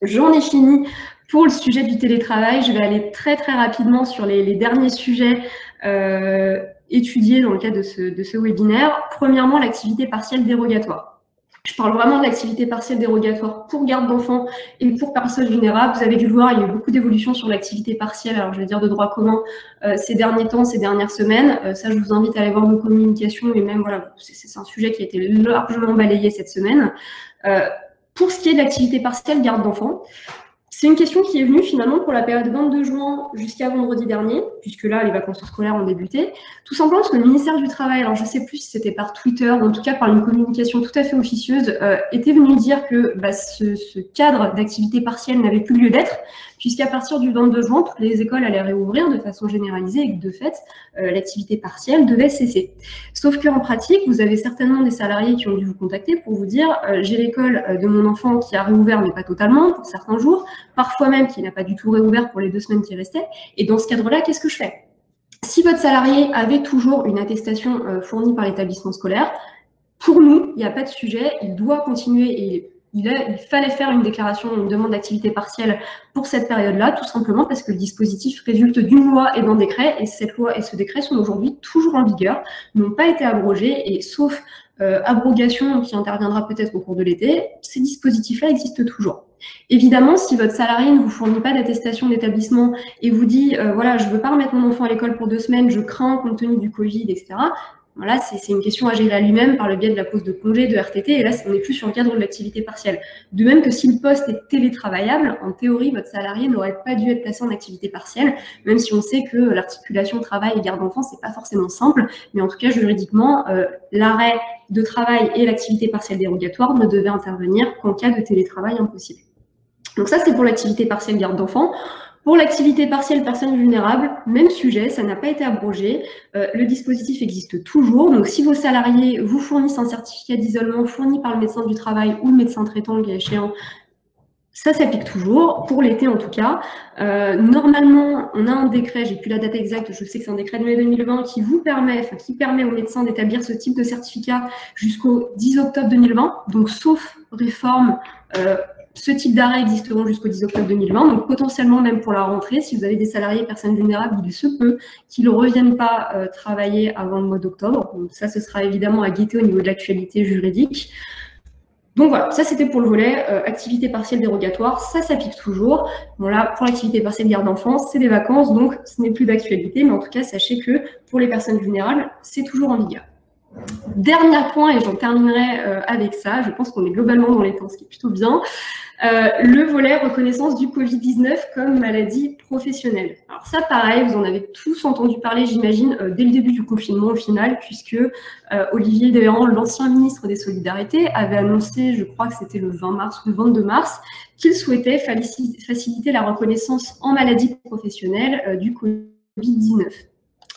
J'en ai fini pour le sujet du télétravail. Je vais aller très très rapidement sur les derniers sujets étudiés dans le cadre de ce webinaire. Premièrement, l'activité partielle dérogatoire. Je parle vraiment de l'activité partielle dérogatoire pour garde d'enfants et pour personnes vulnérables. Vous avez dû le voir, il y a eu beaucoup d'évolutions sur l'activité partielle, alors je vais dire de droit commun, ces derniers temps, ces dernières semaines. Ça, je vous invite à aller voir nos communications et même, voilà, c'est un sujet qui a été largement balayé cette semaine. Pour ce qui est de l'activité partielle garde d'enfants, c'est une question qui est venue finalement pour la période 22 juin jusqu'à vendredi dernier, puisque là, les vacances scolaires ont débuté. Tout simplement parce que le ministère du Travail, alors je ne sais plus si c'était par Twitter ou en tout cas par une communication tout à fait officieuse, était venu dire que ce cadre d'activité partielle n'avait plus lieu d'être, puisqu'à partir du 22 juin, toutes les écoles allaient réouvrir de façon généralisée et que de fait, l'activité partielle devait cesser. Sauf qu'en pratique, vous avez certainement des salariés qui ont dû vous contacter pour vous dire j'ai l'école de mon enfant qui a réouvert, mais pas totalement, pour certains jours, parfois même qui n'a pas du tout réouvert pour les 2 semaines qui restaient. Et dans ce cadre-là, qu'est-ce que je fais? Si votre salarié avait toujours une attestation fournie par l'établissement scolaire, pour nous, il n'y a pas de sujet, il doit continuer et il est il fallait faire une déclaration, une demande d'activité partielle pour cette période-là, tout simplement parce que le dispositif résulte d'une loi et d'un décret, et cette loi et ce décret sont aujourd'hui toujours en vigueur, n'ont pas été abrogés, et sauf abrogation qui interviendra peut-être au cours de l'été, ces dispositifs-là existent toujours. Évidemment, si votre salarié ne vous fournit pas d'attestation d'établissement et vous dit voilà, je ne veux pas remettre mon enfant à l'école pour 2 semaines, je crains compte tenu du Covid, etc., voilà, c'est une question à gérer à lui-même par le biais de la pause de congé, de RTT, et là, on n'est plus sur le cadre de l'activité partielle. De même que si le poste est télétravaillable, en théorie, votre salarié n'aurait pas dû être placé en activité partielle, même si on sait que l'articulation travail et garde d'enfants, c'est pas forcément simple, mais en tout cas, juridiquement, l'arrêt de travail et l'activité partielle dérogatoire ne devaient intervenir qu'en cas de télétravail impossible. Donc ça, c'est pour l'activité partielle garde d'enfants. Pour l'activité partielle personnes vulnérables, même sujet, ça n'a pas été abrogé. Le dispositif existe toujours. Donc, si vos salariés vous fournissent un certificat d'isolement fourni par le médecin du travail ou le médecin traitant, le cas échéant, ça s'applique toujours, pour l'été en tout cas. Normalement, on a un décret, j'ai plus la date exacte, je sais que c'est un décret de mai 2020 qui permet aux médecins d'établir ce type de certificat jusqu'au 10 octobre 2020. Donc, sauf réforme, ce type d'arrêt existeront jusqu'au 10 octobre 2020, donc potentiellement même pour la rentrée, si vous avez des salariés personnes vulnérables, il se peut qu'ils ne reviennent pas travailler avant le mois d'octobre. Donc ça, ce sera évidemment à guetter au niveau de l'actualité juridique. Donc voilà, ça c'était pour le volet activité partielle dérogatoire, ça s'applique toujours. Bon là, pour l'activité partielle garde d'enfants, c'est des vacances, donc ce n'est plus d'actualité, mais en tout cas, sachez que pour les personnes vulnérables, c'est toujours en vigueur. Dernier point, et j'en terminerai avec ça, je pense qu'on est globalement dans les temps, ce qui est plutôt bien, le volet reconnaissance du Covid-19 comme maladie professionnelle. Alors ça, pareil, vous en avez tous entendu parler, j'imagine, dès le début du confinement au final, puisque Olivier Véran, l'ancien ministre des Solidarités, avait annoncé, je crois que c'était le 20 mars ou le 22 mars, qu'il souhaitait faciliter la reconnaissance en maladie professionnelle du Covid-19.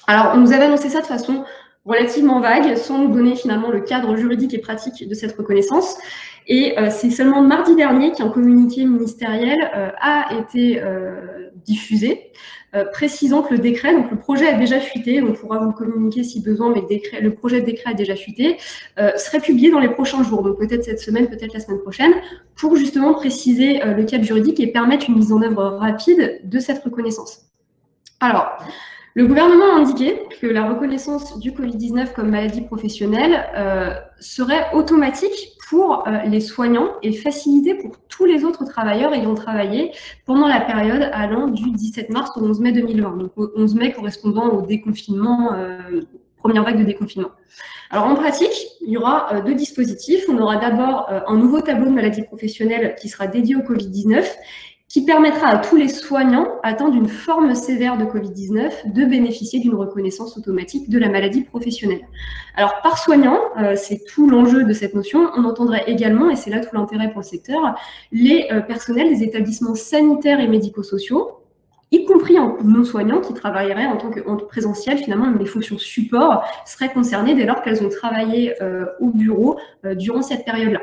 Alors, on nous avait annoncé ça de façon relativement vague, sans nous donner finalement le cadre juridique et pratique de cette reconnaissance. Et c'est seulement mardi dernier qu'un communiqué ministériel a été diffusé, précisant que le décret, donc le projet a déjà fuité, on pourra vous le communiquer si besoin, mais le projet de décret a déjà fuité, serait publié dans les prochains jours, donc peut-être cette semaine, peut-être la semaine prochaine, pour justement préciser le cadre juridique et permettre une mise en œuvre rapide de cette reconnaissance. Alors, le gouvernement a indiqué que la reconnaissance du Covid-19 comme maladie professionnelle serait automatique pour les soignants et facilitée pour tous les autres travailleurs ayant travaillé pendant la période allant du 17 mars au 11 mai 2020, donc au 11 mai correspondant au déconfinement, première vague de déconfinement. Alors en pratique, il y aura 2 dispositifs. On aura d'abord un nouveau tableau de maladie professionnelle qui sera dédié au Covid-19, qui permettra à tous les soignants atteints d'une forme sévère de Covid-19 de bénéficier d'une reconnaissance automatique de la maladie professionnelle. Alors, par soignant, c'est tout l'enjeu de cette notion, on entendrait également, et c'est là tout l'intérêt pour le secteur, les personnels des établissements sanitaires et médico-sociaux, y compris en non-soignants qui travailleraient en tant que présentiel, finalement, les fonctions support seraient concernées dès lors qu'elles ont travaillé au bureau durant cette période-là.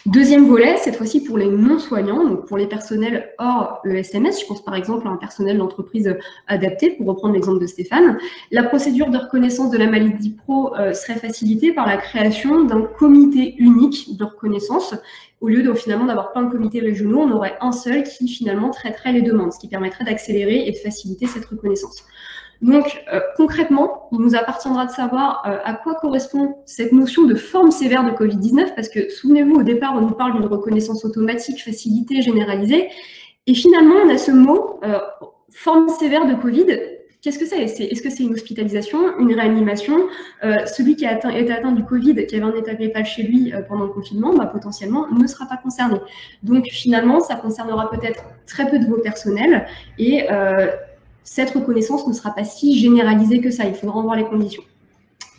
Deuxième volet, cette fois-ci pour les non-soignants, donc pour les personnels hors le SMS, je pense par exemple à un personnel d'entreprise adapté, pour reprendre l'exemple de Stéphane. La procédure de reconnaissance de la maladie pro serait facilitée par la création d'un comité unique de reconnaissance. Au lieu de finalement d'avoir plein de comités régionaux, on aurait un seul qui finalement traiterait les demandes, ce qui permettrait d'accélérer et de faciliter cette reconnaissance. Donc, concrètement, il nous appartiendra de savoir à quoi correspond cette notion de forme sévère de Covid-19, parce que, souvenez-vous, au départ, on nous parle d'une reconnaissance automatique, facilitée, généralisée, et finalement, on a ce mot, forme sévère de Covid. Qu'est-ce que c'est? Est-ce que c'est une hospitalisation, une réanimation? Celui qui a été atteint du Covid, qui avait un état grippal chez lui pendant le confinement, potentiellement ne sera pas concerné. Donc, finalement, ça concernera peut-être très peu de vos personnels, et cette reconnaissance ne sera pas si généralisée que ça, il faudra en voir les conditions.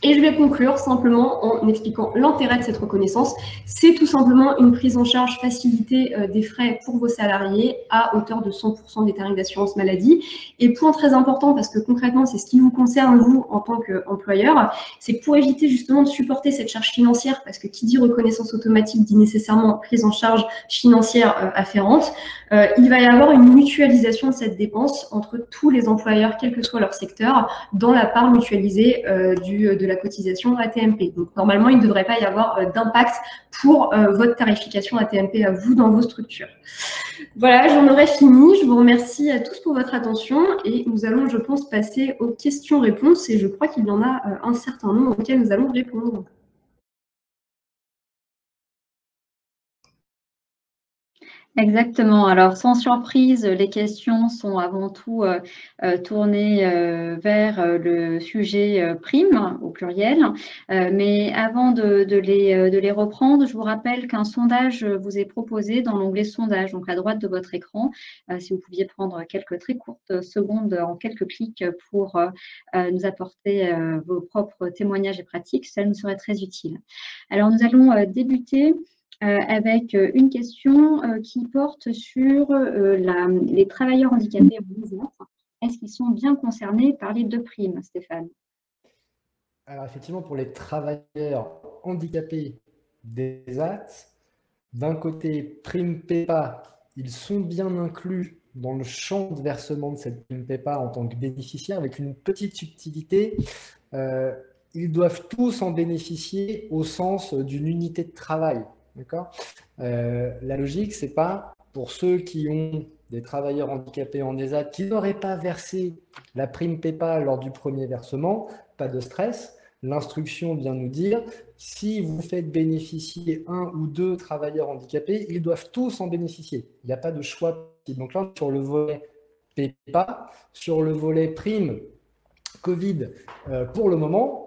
Et je vais conclure simplement en expliquant l'intérêt de cette reconnaissance. C'est tout simplement une prise en charge facilitée des frais pour vos salariés à hauteur de 100% des tarifs d'assurance maladie. Et point très important, parce que concrètement, c'est ce qui vous concerne, vous, en tant qu'employeur, c'est que pour éviter justement de supporter cette charge financière, parce que qui dit reconnaissance automatique dit nécessairement prise en charge financière afférente, il va y avoir une mutualisation de cette dépense entre tous les employeurs, quel que soit leur secteur, dans la part mutualisée de de la cotisation AT-MP. Donc, normalement, il ne devrait pas y avoir d'impact pour votre tarification AT-MP à vous dans vos structures. Voilà, j'en aurais fini. Je vous remercie à tous pour votre attention et nous allons, je pense, passer aux questions-réponses et je crois qu'il y en a un certain nombre auxquelles nous allons répondre. Exactement. Alors, sans surprise, les questions sont avant tout tournées vers le sujet prime au pluriel. Mais avant de les reprendre, je vous rappelle qu'un sondage vous est proposé dans l'onglet sondage, donc à droite de votre écran. Si vous pouviez prendre quelques très courtes secondes en quelques clics pour nous apporter vos propres témoignages et pratiques, ça nous serait très utile. Alors, nous allons débuter avec une question qui porte sur les travailleurs handicapés en ESAT. Est-ce qu'ils sont bien concernés par les deux primes, Stéphane? Alors effectivement, pour les travailleurs handicapés des ESAT, d'un côté, prime PEPA, ils sont bien inclus dans le champ de versement de cette prime PEPA en tant que bénéficiaires, avec une petite subtilité. Ils doivent tous en bénéficier au sens d'une unité de travail. D'accord ? La logique, c'est pas pour ceux qui ont des travailleurs handicapés en ESAT qui n'auraient pas versé la prime PEPA lors du premier versement, pas de stress. L'instruction vient nous dire, si vous faites bénéficier un ou deux travailleurs handicapés, ils doivent tous en bénéficier. Il n'y a pas de choix. Donc là, sur le volet PEPA, sur le volet prime Covid, pour le moment,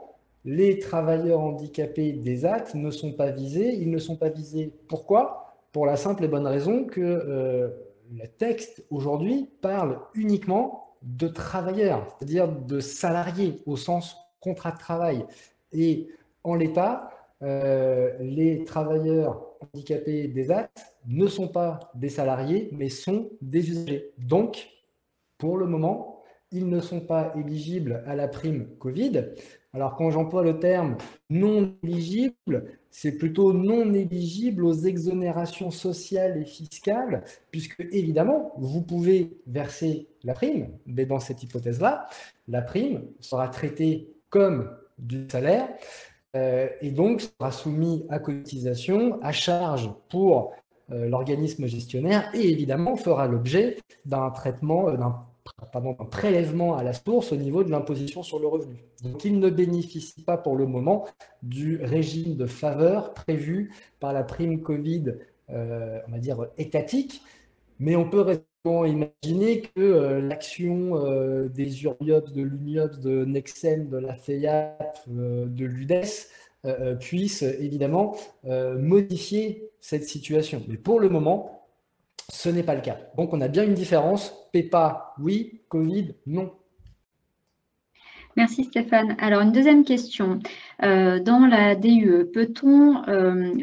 les travailleurs handicapés des ESAT ne sont pas visés. Ils ne sont pas visés. Pourquoi ? Pour la simple et bonne raison que le texte aujourd'hui parle uniquement de travailleurs, c'est-à-dire de salariés au sens contrat de travail. Et en l'état, les travailleurs handicapés des ESAT ne sont pas des salariés, mais sont des usagers. Donc, pour le moment, ils ne sont pas éligibles à la prime Covid. Alors, quand j'emploie le terme non éligible, c'est plutôt non éligible aux exonérations sociales et fiscales, puisque évidemment, vous pouvez verser la prime, mais dans cette hypothèse-là, la prime sera traitée comme du salaire et donc sera soumise à cotisation, à charge pour l'organisme gestionnaire et évidemment fera l'objet d'un traitement, d'un prélèvement à la source au niveau de l'imposition sur le revenu. Donc, il ne bénéficie pas pour le moment du régime de faveur prévu par la prime Covid, on va dire étatique, mais on peut raisonnablement imaginer que l'action des URIOPS, de l'UNIOPS, de Nexen, de la FEIAP, de l'UDES puisse évidemment modifier cette situation. Mais pour le moment, ce n'est pas le cas. Donc, on a bien une différence. PEPA, oui. Covid, non. Merci Stéphane. Alors, une deuxième question. Dans la DUE, peut-on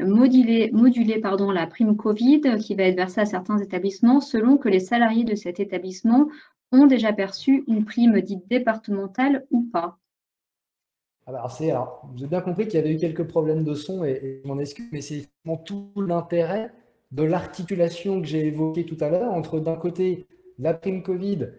moduler la prime Covid qui va être versée à certains établissements selon que les salariés de cet établissement ont déjà perçu une prime dite départementale ou pas? Alors, j'ai bien compris qu'il y avait eu quelques problèmes de son et je m'en excuse, mais c'est tout l'intérêt de l'articulation que j'ai évoquée tout à l'heure entre d'un côté la prime Covid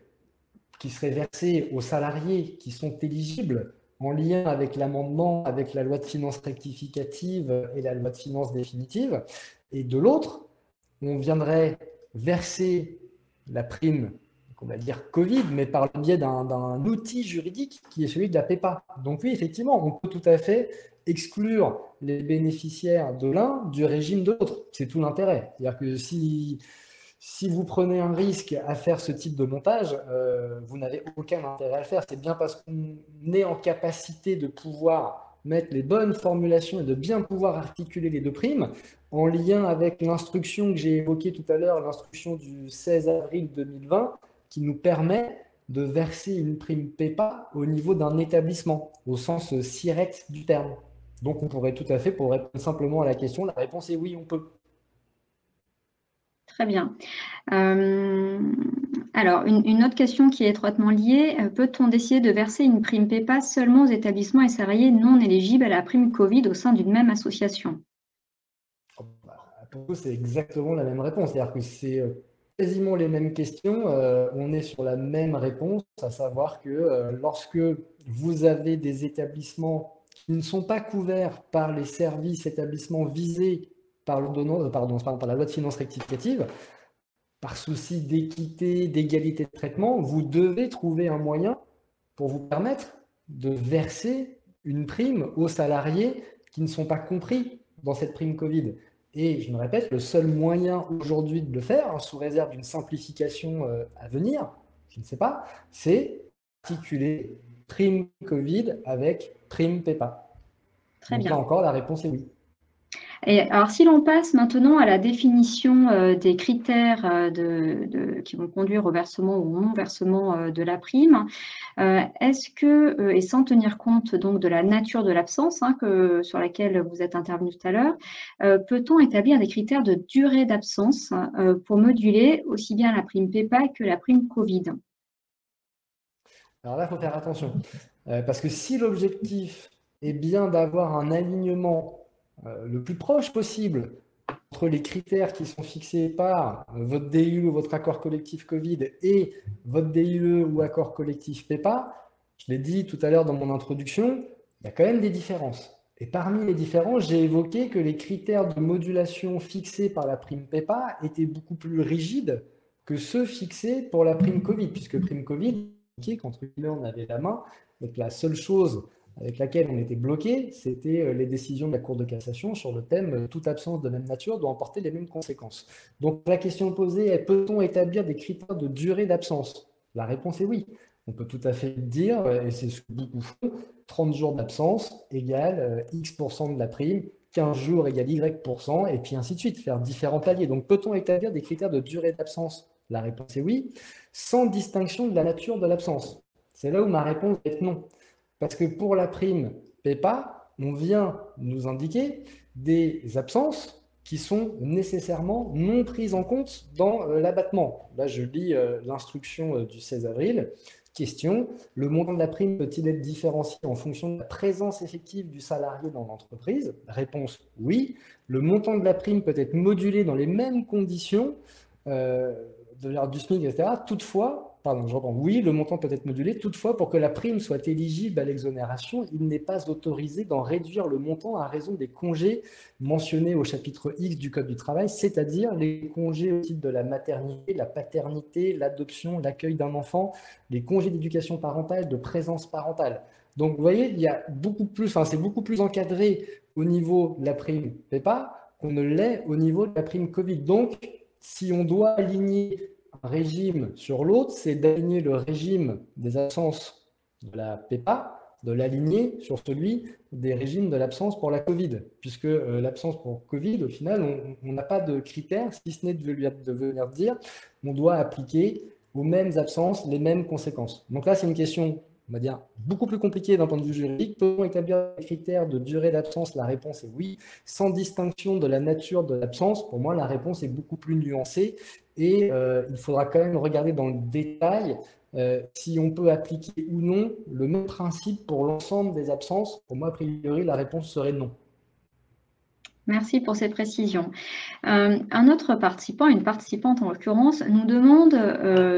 qui serait versée aux salariés qui sont éligibles en lien avec l'amendement, avec la loi de finances rectificative et la loi de finances définitive, et de l'autre, on viendrait verser la prime, on va dire Covid, mais par le biais d'un outil juridique qui est celui de la PEPA. Donc oui, effectivement, on peut tout à fait exclure les bénéficiaires de l'un du régime de l'autre. C'est tout l'intérêt. C'est-à-dire que si vous prenez un risque à faire ce type de montage, vous n'avez aucun intérêt à le faire. C'est bien parce qu'on est en capacité de pouvoir mettre les bonnes formulations et de bien pouvoir articuler les deux primes en lien avec l'instruction que j'ai évoquée tout à l'heure, l'instruction du 16 avril 2020, qui nous permet de verser une prime PEPA au niveau d'un établissement, au sens SIRET du terme. Donc, on pourrait tout à fait, pour répondre simplement à la question, la réponse est oui, on peut. Très bien. Alors, une autre question qui est étroitement liée, peut-on décider de verser une prime PEPA seulement aux établissements et salariés non éligibles à la prime Covid au sein d'une même association? Pour vous, c'est exactement la même réponse. C'est-à-dire que c'est quasiment les mêmes questions. On est sur la même réponse, à savoir que lorsque vous avez des établissements qui ne sont pas couverts par les services établissements visés par l'ordonnance, par la loi de finances rectificative, par souci d'équité, d'égalité de traitement, vous devez trouver un moyen pour vous permettre de verser une prime aux salariés qui ne sont pas compris dans cette prime Covid. Et je me répète, le seul moyen aujourd'hui de le faire, sous réserve d'une simplification à venir, je ne sais pas, c'est articuler prime Covid avec prime PEPA. Très Donc bien. là encore, la réponse est oui. Et alors, si l'on passe maintenant à la définition des critères qui vont conduire au versement ou au non-versement de la prime, est-ce que, et sans tenir compte donc de la nature de l'absence sur laquelle vous êtes intervenu tout à l'heure, peut-on établir des critères de durée d'absence pour moduler aussi bien la prime PEPA que la prime Covid? Alors là, il faut faire attention, parce que si l'objectif est bien d'avoir un alignement le plus proche possible entre les critères qui sont fixés par votre DUE ou votre accord collectif Covid et votre DUE ou accord collectif PEPA, je l'ai dit tout à l'heure dans mon introduction, il y a quand même des différences. Et parmi les différences, j'ai évoqué que les critères de modulation fixés par la prime PEPA étaient beaucoup plus rigides que ceux fixés pour la prime Covid, puisque prime Covid, qu'entre guillemets, on avait la main, donc la seule chose avec laquelle on était bloqué, c'était les décisions de la Cour de cassation sur le thème « toute absence de même nature doit emporter les mêmes conséquences ». Donc la question posée est « peut-on établir des critères de durée d'absence » La réponse est oui. On peut tout à fait dire, et c'est ce que beaucoup font, 30 jours d'absence égale X% de la prime, 15 jours égale Y%, et puis ainsi de suite, faire différents paliers. Donc peut-on établir des critères de durée d'absence? La réponse est oui, sans distinction de la nature de l'absence. C'est là où ma réponse est non. Parce que pour la prime PEPA, on vient nous indiquer des absences qui sont nécessairement non prises en compte dans l'abattement. Là, je lis l'instruction du 16 avril. Question, le montant de la prime peut-il être différencié en fonction de la présence effective du salarié dans l'entreprise? Réponse, oui. Le montant de la prime peut être modulé dans les mêmes conditions de l'ordre du SMIC, etc. Toutefois, oui, le montant peut être modulé. Toutefois, pour que la prime soit éligible à l'exonération, il n'est pas autorisé d'en réduire le montant à raison des congés mentionnés au chapitre X du Code du travail, c'est-à-dire les congés au titre de la maternité, la paternité, l'adoption, l'accueil d'un enfant, les congés d'éducation parentale, de présence parentale. Donc, vous voyez, il y a beaucoup plus, c'est beaucoup plus encadré au niveau de la prime PEPA qu'on ne l'est au niveau de la prime Covid. Donc, si on doit aligner un régime sur l'autre, c'est d'aligner le régime des absences de la PEPA, de l'aligner sur celui des régimes de l'absence pour la Covid, puisque l'absence pour Covid, au final, on n'a pas de critères, si ce n'est de venir dire on doit appliquer aux mêmes absences les mêmes conséquences. Donc là, c'est une question, on va dire, beaucoup plus compliquée d'un point de vue juridique. Peut-on établir des critères de durée d'absence? La réponse est oui. Sans distinction de la nature de l'absence, pour moi, la réponse est beaucoup plus nuancée. Et il faudra quand même regarder dans le détail si on peut appliquer ou non le même principe pour l'ensemble des absences. Pour moi, a priori, la réponse serait non. Merci pour ces précisions. Un autre participant, une participante en l'occurrence, nous demande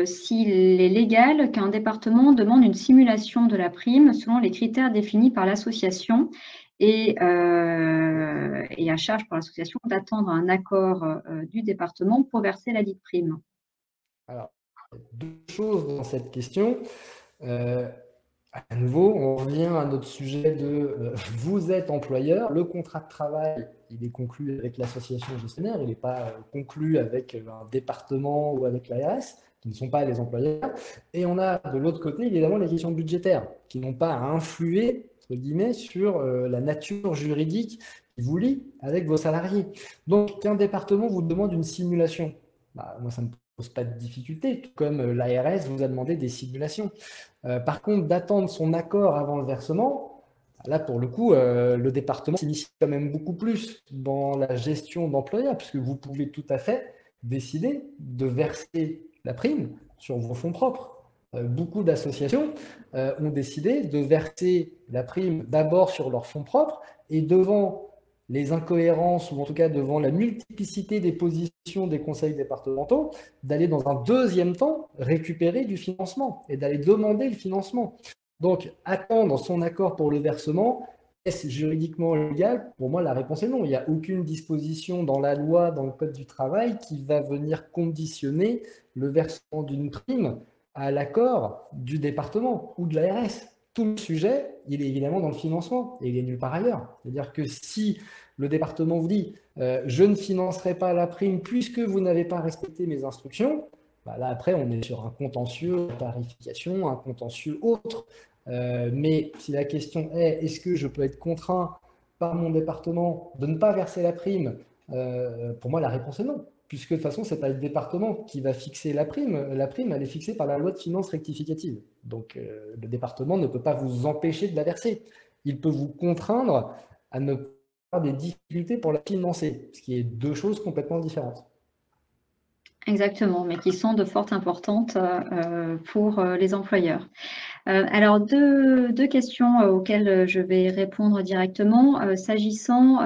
s'il est légal qu'un département demande une simulation de la prime selon les critères définis par l'association et à charge pour l'association d'attendre un accord du département pour verser la dite prime. Alors, deux choses dans cette question. À nouveau, on revient à notre sujet de vous êtes employeur, le contrat de travail, il est conclu avec l'association gestionnaire, il n'est pas conclu avec un département ou avec l'ARS, qui ne sont pas les employeurs. Et on a de l'autre côté, évidemment, les questions budgétaires, qui n'ont pas à influer, entre guillemets, sur la nature juridique qui vous lie avec vos salariés. Donc, qu'un département vous demande une simulation, moi, ça me pose pas de difficulté, tout comme l'ARS vous a demandé des simulations. Par contre, d'attendre son accord avant le versement, là, pour le coup, le département s'initie quand même beaucoup plus dans la gestion d'employeurs, puisque vous pouvez tout à fait décider de verser la prime sur vos fonds propres. Beaucoup d'associations ont décidé de verser la prime d'abord sur leurs fonds propres et devant les incohérences, ou en tout cas devant la multiplicité des positions des conseils départementaux, d'aller dans un deuxième temps récupérer du financement et d'aller demander le financement. Donc, attendre son accord pour le versement, est-ce juridiquement légal? Pour moi, la réponse est non. Il n'y a aucune disposition dans la loi, dans le Code du travail, qui va venir conditionner le versement d'une prime à l'accord du département ou de l'ARS. Tout le sujet, il est évidemment dans le financement et il est nulle part ailleurs. C'est-à-dire que si le département vous dit je ne financerai pas la prime puisque vous n'avez pas respecté mes instructions, bah là après on est sur un contentieux de tarification, un contentieux autre. Mais si la question est est-ce que je peux être contraint par mon département de ne pas verser la prime, pour moi la réponse est non. Puisque de toute façon, ce n'est pas le département qui va fixer la prime. La prime, elle est fixée par la loi de finances rectificative. Donc, le département ne peut pas vous empêcher de la verser. Il peut vous contraindre à ne pas avoir des difficultés pour la financer, ce qui est deux choses complètement différentes. Exactement, mais qui sont de forte importance pour les employeurs. Alors, deux questions auxquelles je vais répondre directement. S'agissant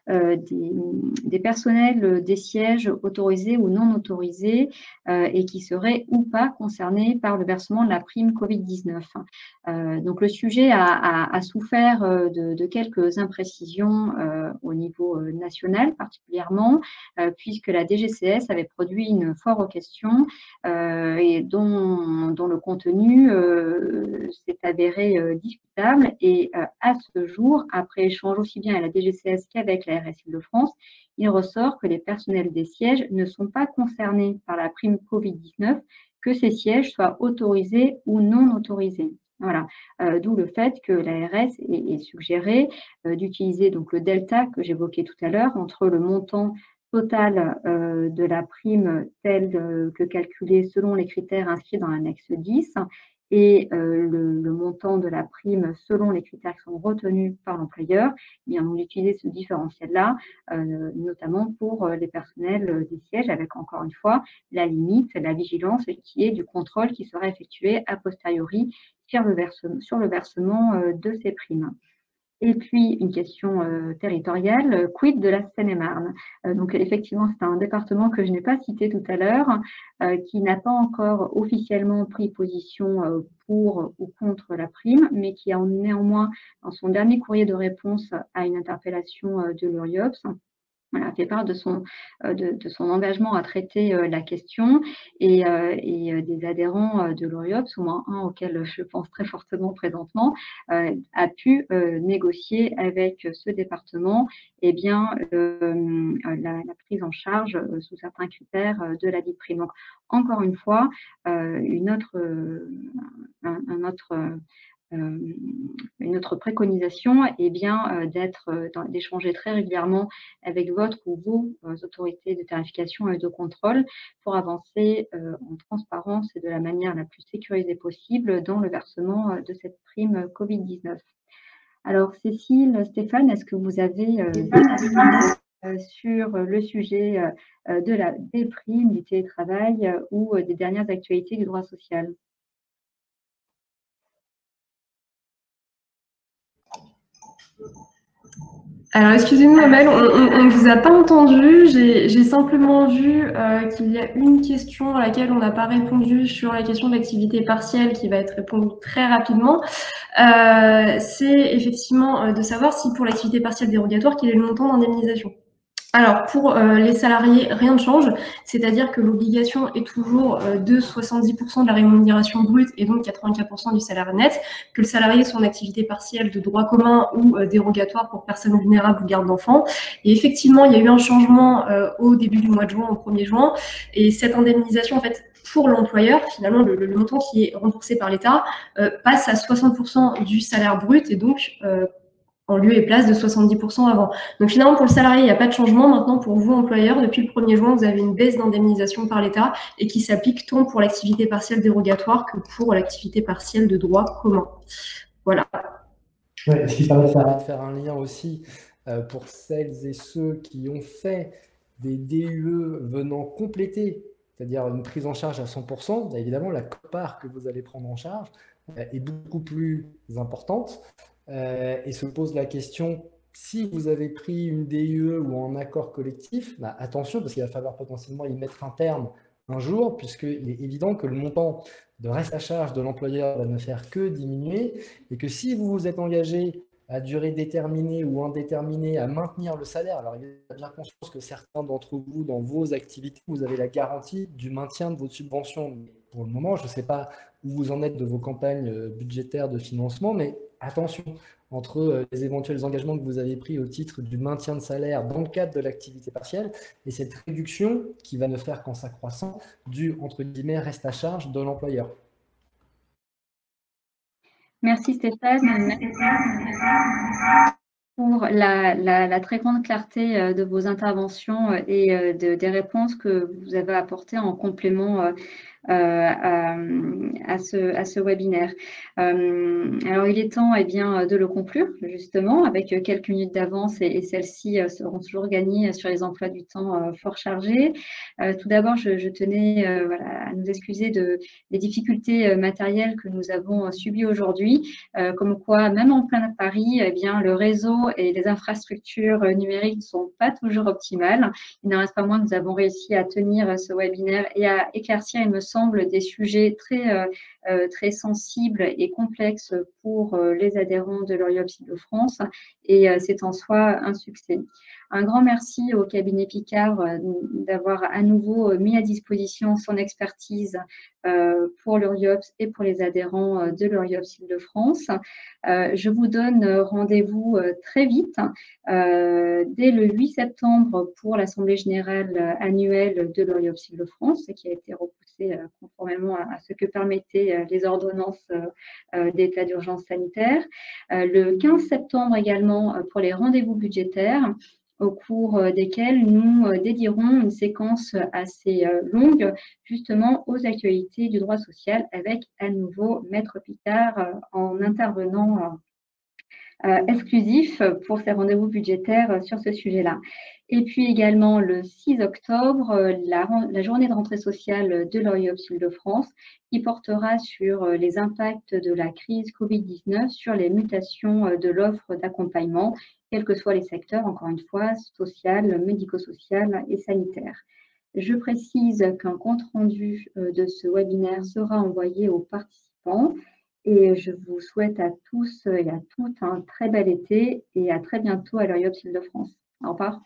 des personnels des sièges autorisés ou non autorisés et qui seraient ou pas concernés par le versement de la prime Covid-19. Donc, le sujet a souffert de quelques imprécisions au niveau national particulièrement, puisque la DGCS avait produit une foire aux questions et dont le contenu s'est avéré discutable. Et à ce jour, après échange aussi bien à la DGCS qu'avec la RS Île-de-France, il ressort que les personnels des sièges ne sont pas concernés par la prime Covid-19, que ces sièges soient autorisés ou non autorisés. Voilà, d'où le fait que l'ARS ait suggéré d'utiliser donc le delta que j'évoquais tout à l'heure entre le montant total de la prime telle que calculée selon les critères inscrits dans l'annexe 10 et le montant de la prime selon les critères qui sont retenus par l'employeur. Eh bien, on utilise ce différentiel-là, notamment pour les personnels des sièges, avec encore une fois la limite, la vigilance qui est du contrôle qui sera effectué a posteriori sur le versement de ces primes. Et puis, une question territoriale, quid de la Seine-et-Marne? Donc, effectivement, c'est un département que je n'ai pas cité tout à l'heure, qui n'a pas encore officiellement pris position pour ou contre la prime, mais qui a néanmoins, dans son dernier courrier de réponse à une interpellation de l'URIOPS, voilà, fait part de son engagement à traiter la question et des adhérents de l'URIOPS, au moins un auquel je pense très fortement présentement, a pu négocier avec ce département eh bien, la prise en charge sous certains critères de la dite prime. Donc, encore une fois, une autre préconisation est bien d'échanger très régulièrement avec votre ou vos autorités de tarification et de contrôle pour avancer en transparence et de la manière la plus sécurisée possible dans le versement de cette prime Covid-19. Alors, Cécile, Stéphane, est-ce que vous avez des questions sur le sujet des primes, du télétravail ou des dernières actualités du droit social ? Alors, excusez-nous, Amel, on ne vous a pas entendu. J'ai simplement vu qu'il y a une question à laquelle on n'a pas répondu sur la question de l'activité partielle qui va être répondue très rapidement. C'est effectivement de savoir si pour l'activité partielle dérogatoire, quel est le montant d'indemnisation. Alors, pour les salariés, rien ne change, c'est-à-dire que l'obligation est toujours de 70% de la rémunération brute et donc 84% du salaire net, que le salarié soit en activité partielle de droit commun ou dérogatoire pour personnes vulnérables ou garde d'enfants. Et effectivement, il y a eu un changement au début du mois de juin, au 1er juin, et cette indemnisation, en fait, pour l'employeur, finalement, le montant qui est remboursé par l'État passe à 60% du salaire brut et donc en lieu et place de 70% avant. Donc finalement, pour le salarié, il n'y a pas de changement. Maintenant, pour vous, employeur, depuis le 1er juin, vous avez une baisse d'indemnisation par l'État et qui s'applique tant pour l'activité partielle dérogatoire que pour l'activité partielle de droit commun. Voilà. Ouais, ce qui permet de faire un lien aussi pour celles et ceux qui ont fait des DUE venant compléter, c'est-à-dire une prise en charge à 100%, évidemment, la part que vous allez prendre en charge est beaucoup plus importante. Et se pose la question, si vous avez pris une DUE ou un accord collectif, bah, attention, parce qu'il va falloir potentiellement y mettre un terme un jour, puisqu'il est évident que le montant de reste à charge de l'employeur va ne faire que diminuer, et que si vous vous êtes engagé à durée déterminée ou indéterminée à maintenir le salaire, alors il y a bien conscience que certains d'entre vous, dans vos activités, vous avez la garantie du maintien de votre subvention. Mais pour le moment, je ne sais pas où vous en êtes de vos campagnes budgétaires de financement, mais attention, entre les éventuels engagements que vous avez pris au titre du maintien de salaire dans le cadre de l'activité partielle et cette réduction qui va ne faire qu'en s'accroissant du, entre guillemets, reste à charge de l'employeur. Merci Stéphane. Pour la très grande clarté de vos interventions et des réponses que vous avez apportées en complément à ce webinaire. Alors, il est temps de le conclure, justement, avec quelques minutes d'avance et celles-ci seront toujours gagnées sur les emplois du temps fort chargés. Tout d'abord, je tenais à nous excuser des difficultés matérielles que nous avons subies aujourd'hui, comme quoi, même en plein Paris, le réseau et les infrastructures numériques ne sont pas toujours optimales. Il n'en reste pas moins que nous avons réussi à tenir ce webinaire et à éclaircir, il me semble, des sujets très sensibles et complexes pour les adhérents de l'Oriops Île-de-France, et c'est en soi un succès. Un grand merci au cabinet Picard d'avoir à nouveau mis à disposition son expertise pour l'Oriops et pour les adhérents de l'Oriops Île-de-France. Je vous donne rendez-vous très vite, dès le 8 septembre pour l'Assemblée générale annuelle de l'Oriops Île-de-France, qui a été repoussée conformément à ce que permettaient les ordonnances d'état d'urgence sanitaire. Le 15 septembre également pour les rendez-vous budgétaires, au cours desquels nous dédierons une séquence assez longue justement aux actualités du droit social avec à nouveau Maître Picard en intervenant exclusif pour ces rendez-vous budgétaires sur ce sujet-là. Et puis également le 6 octobre, la journée de rentrée sociale de l'Oriops Île-de-France qui portera sur les impacts de la crise Covid-19 sur les mutations de l'offre d'accompagnement, quels que soient les secteurs, encore une fois, social, médico-social et sanitaire. Je précise qu'un compte-rendu de ce webinaire sera envoyé aux participants. Et je vous souhaite à tous et à toutes un très bel été et à très bientôt à l'Oriops Île-de-France. Au revoir.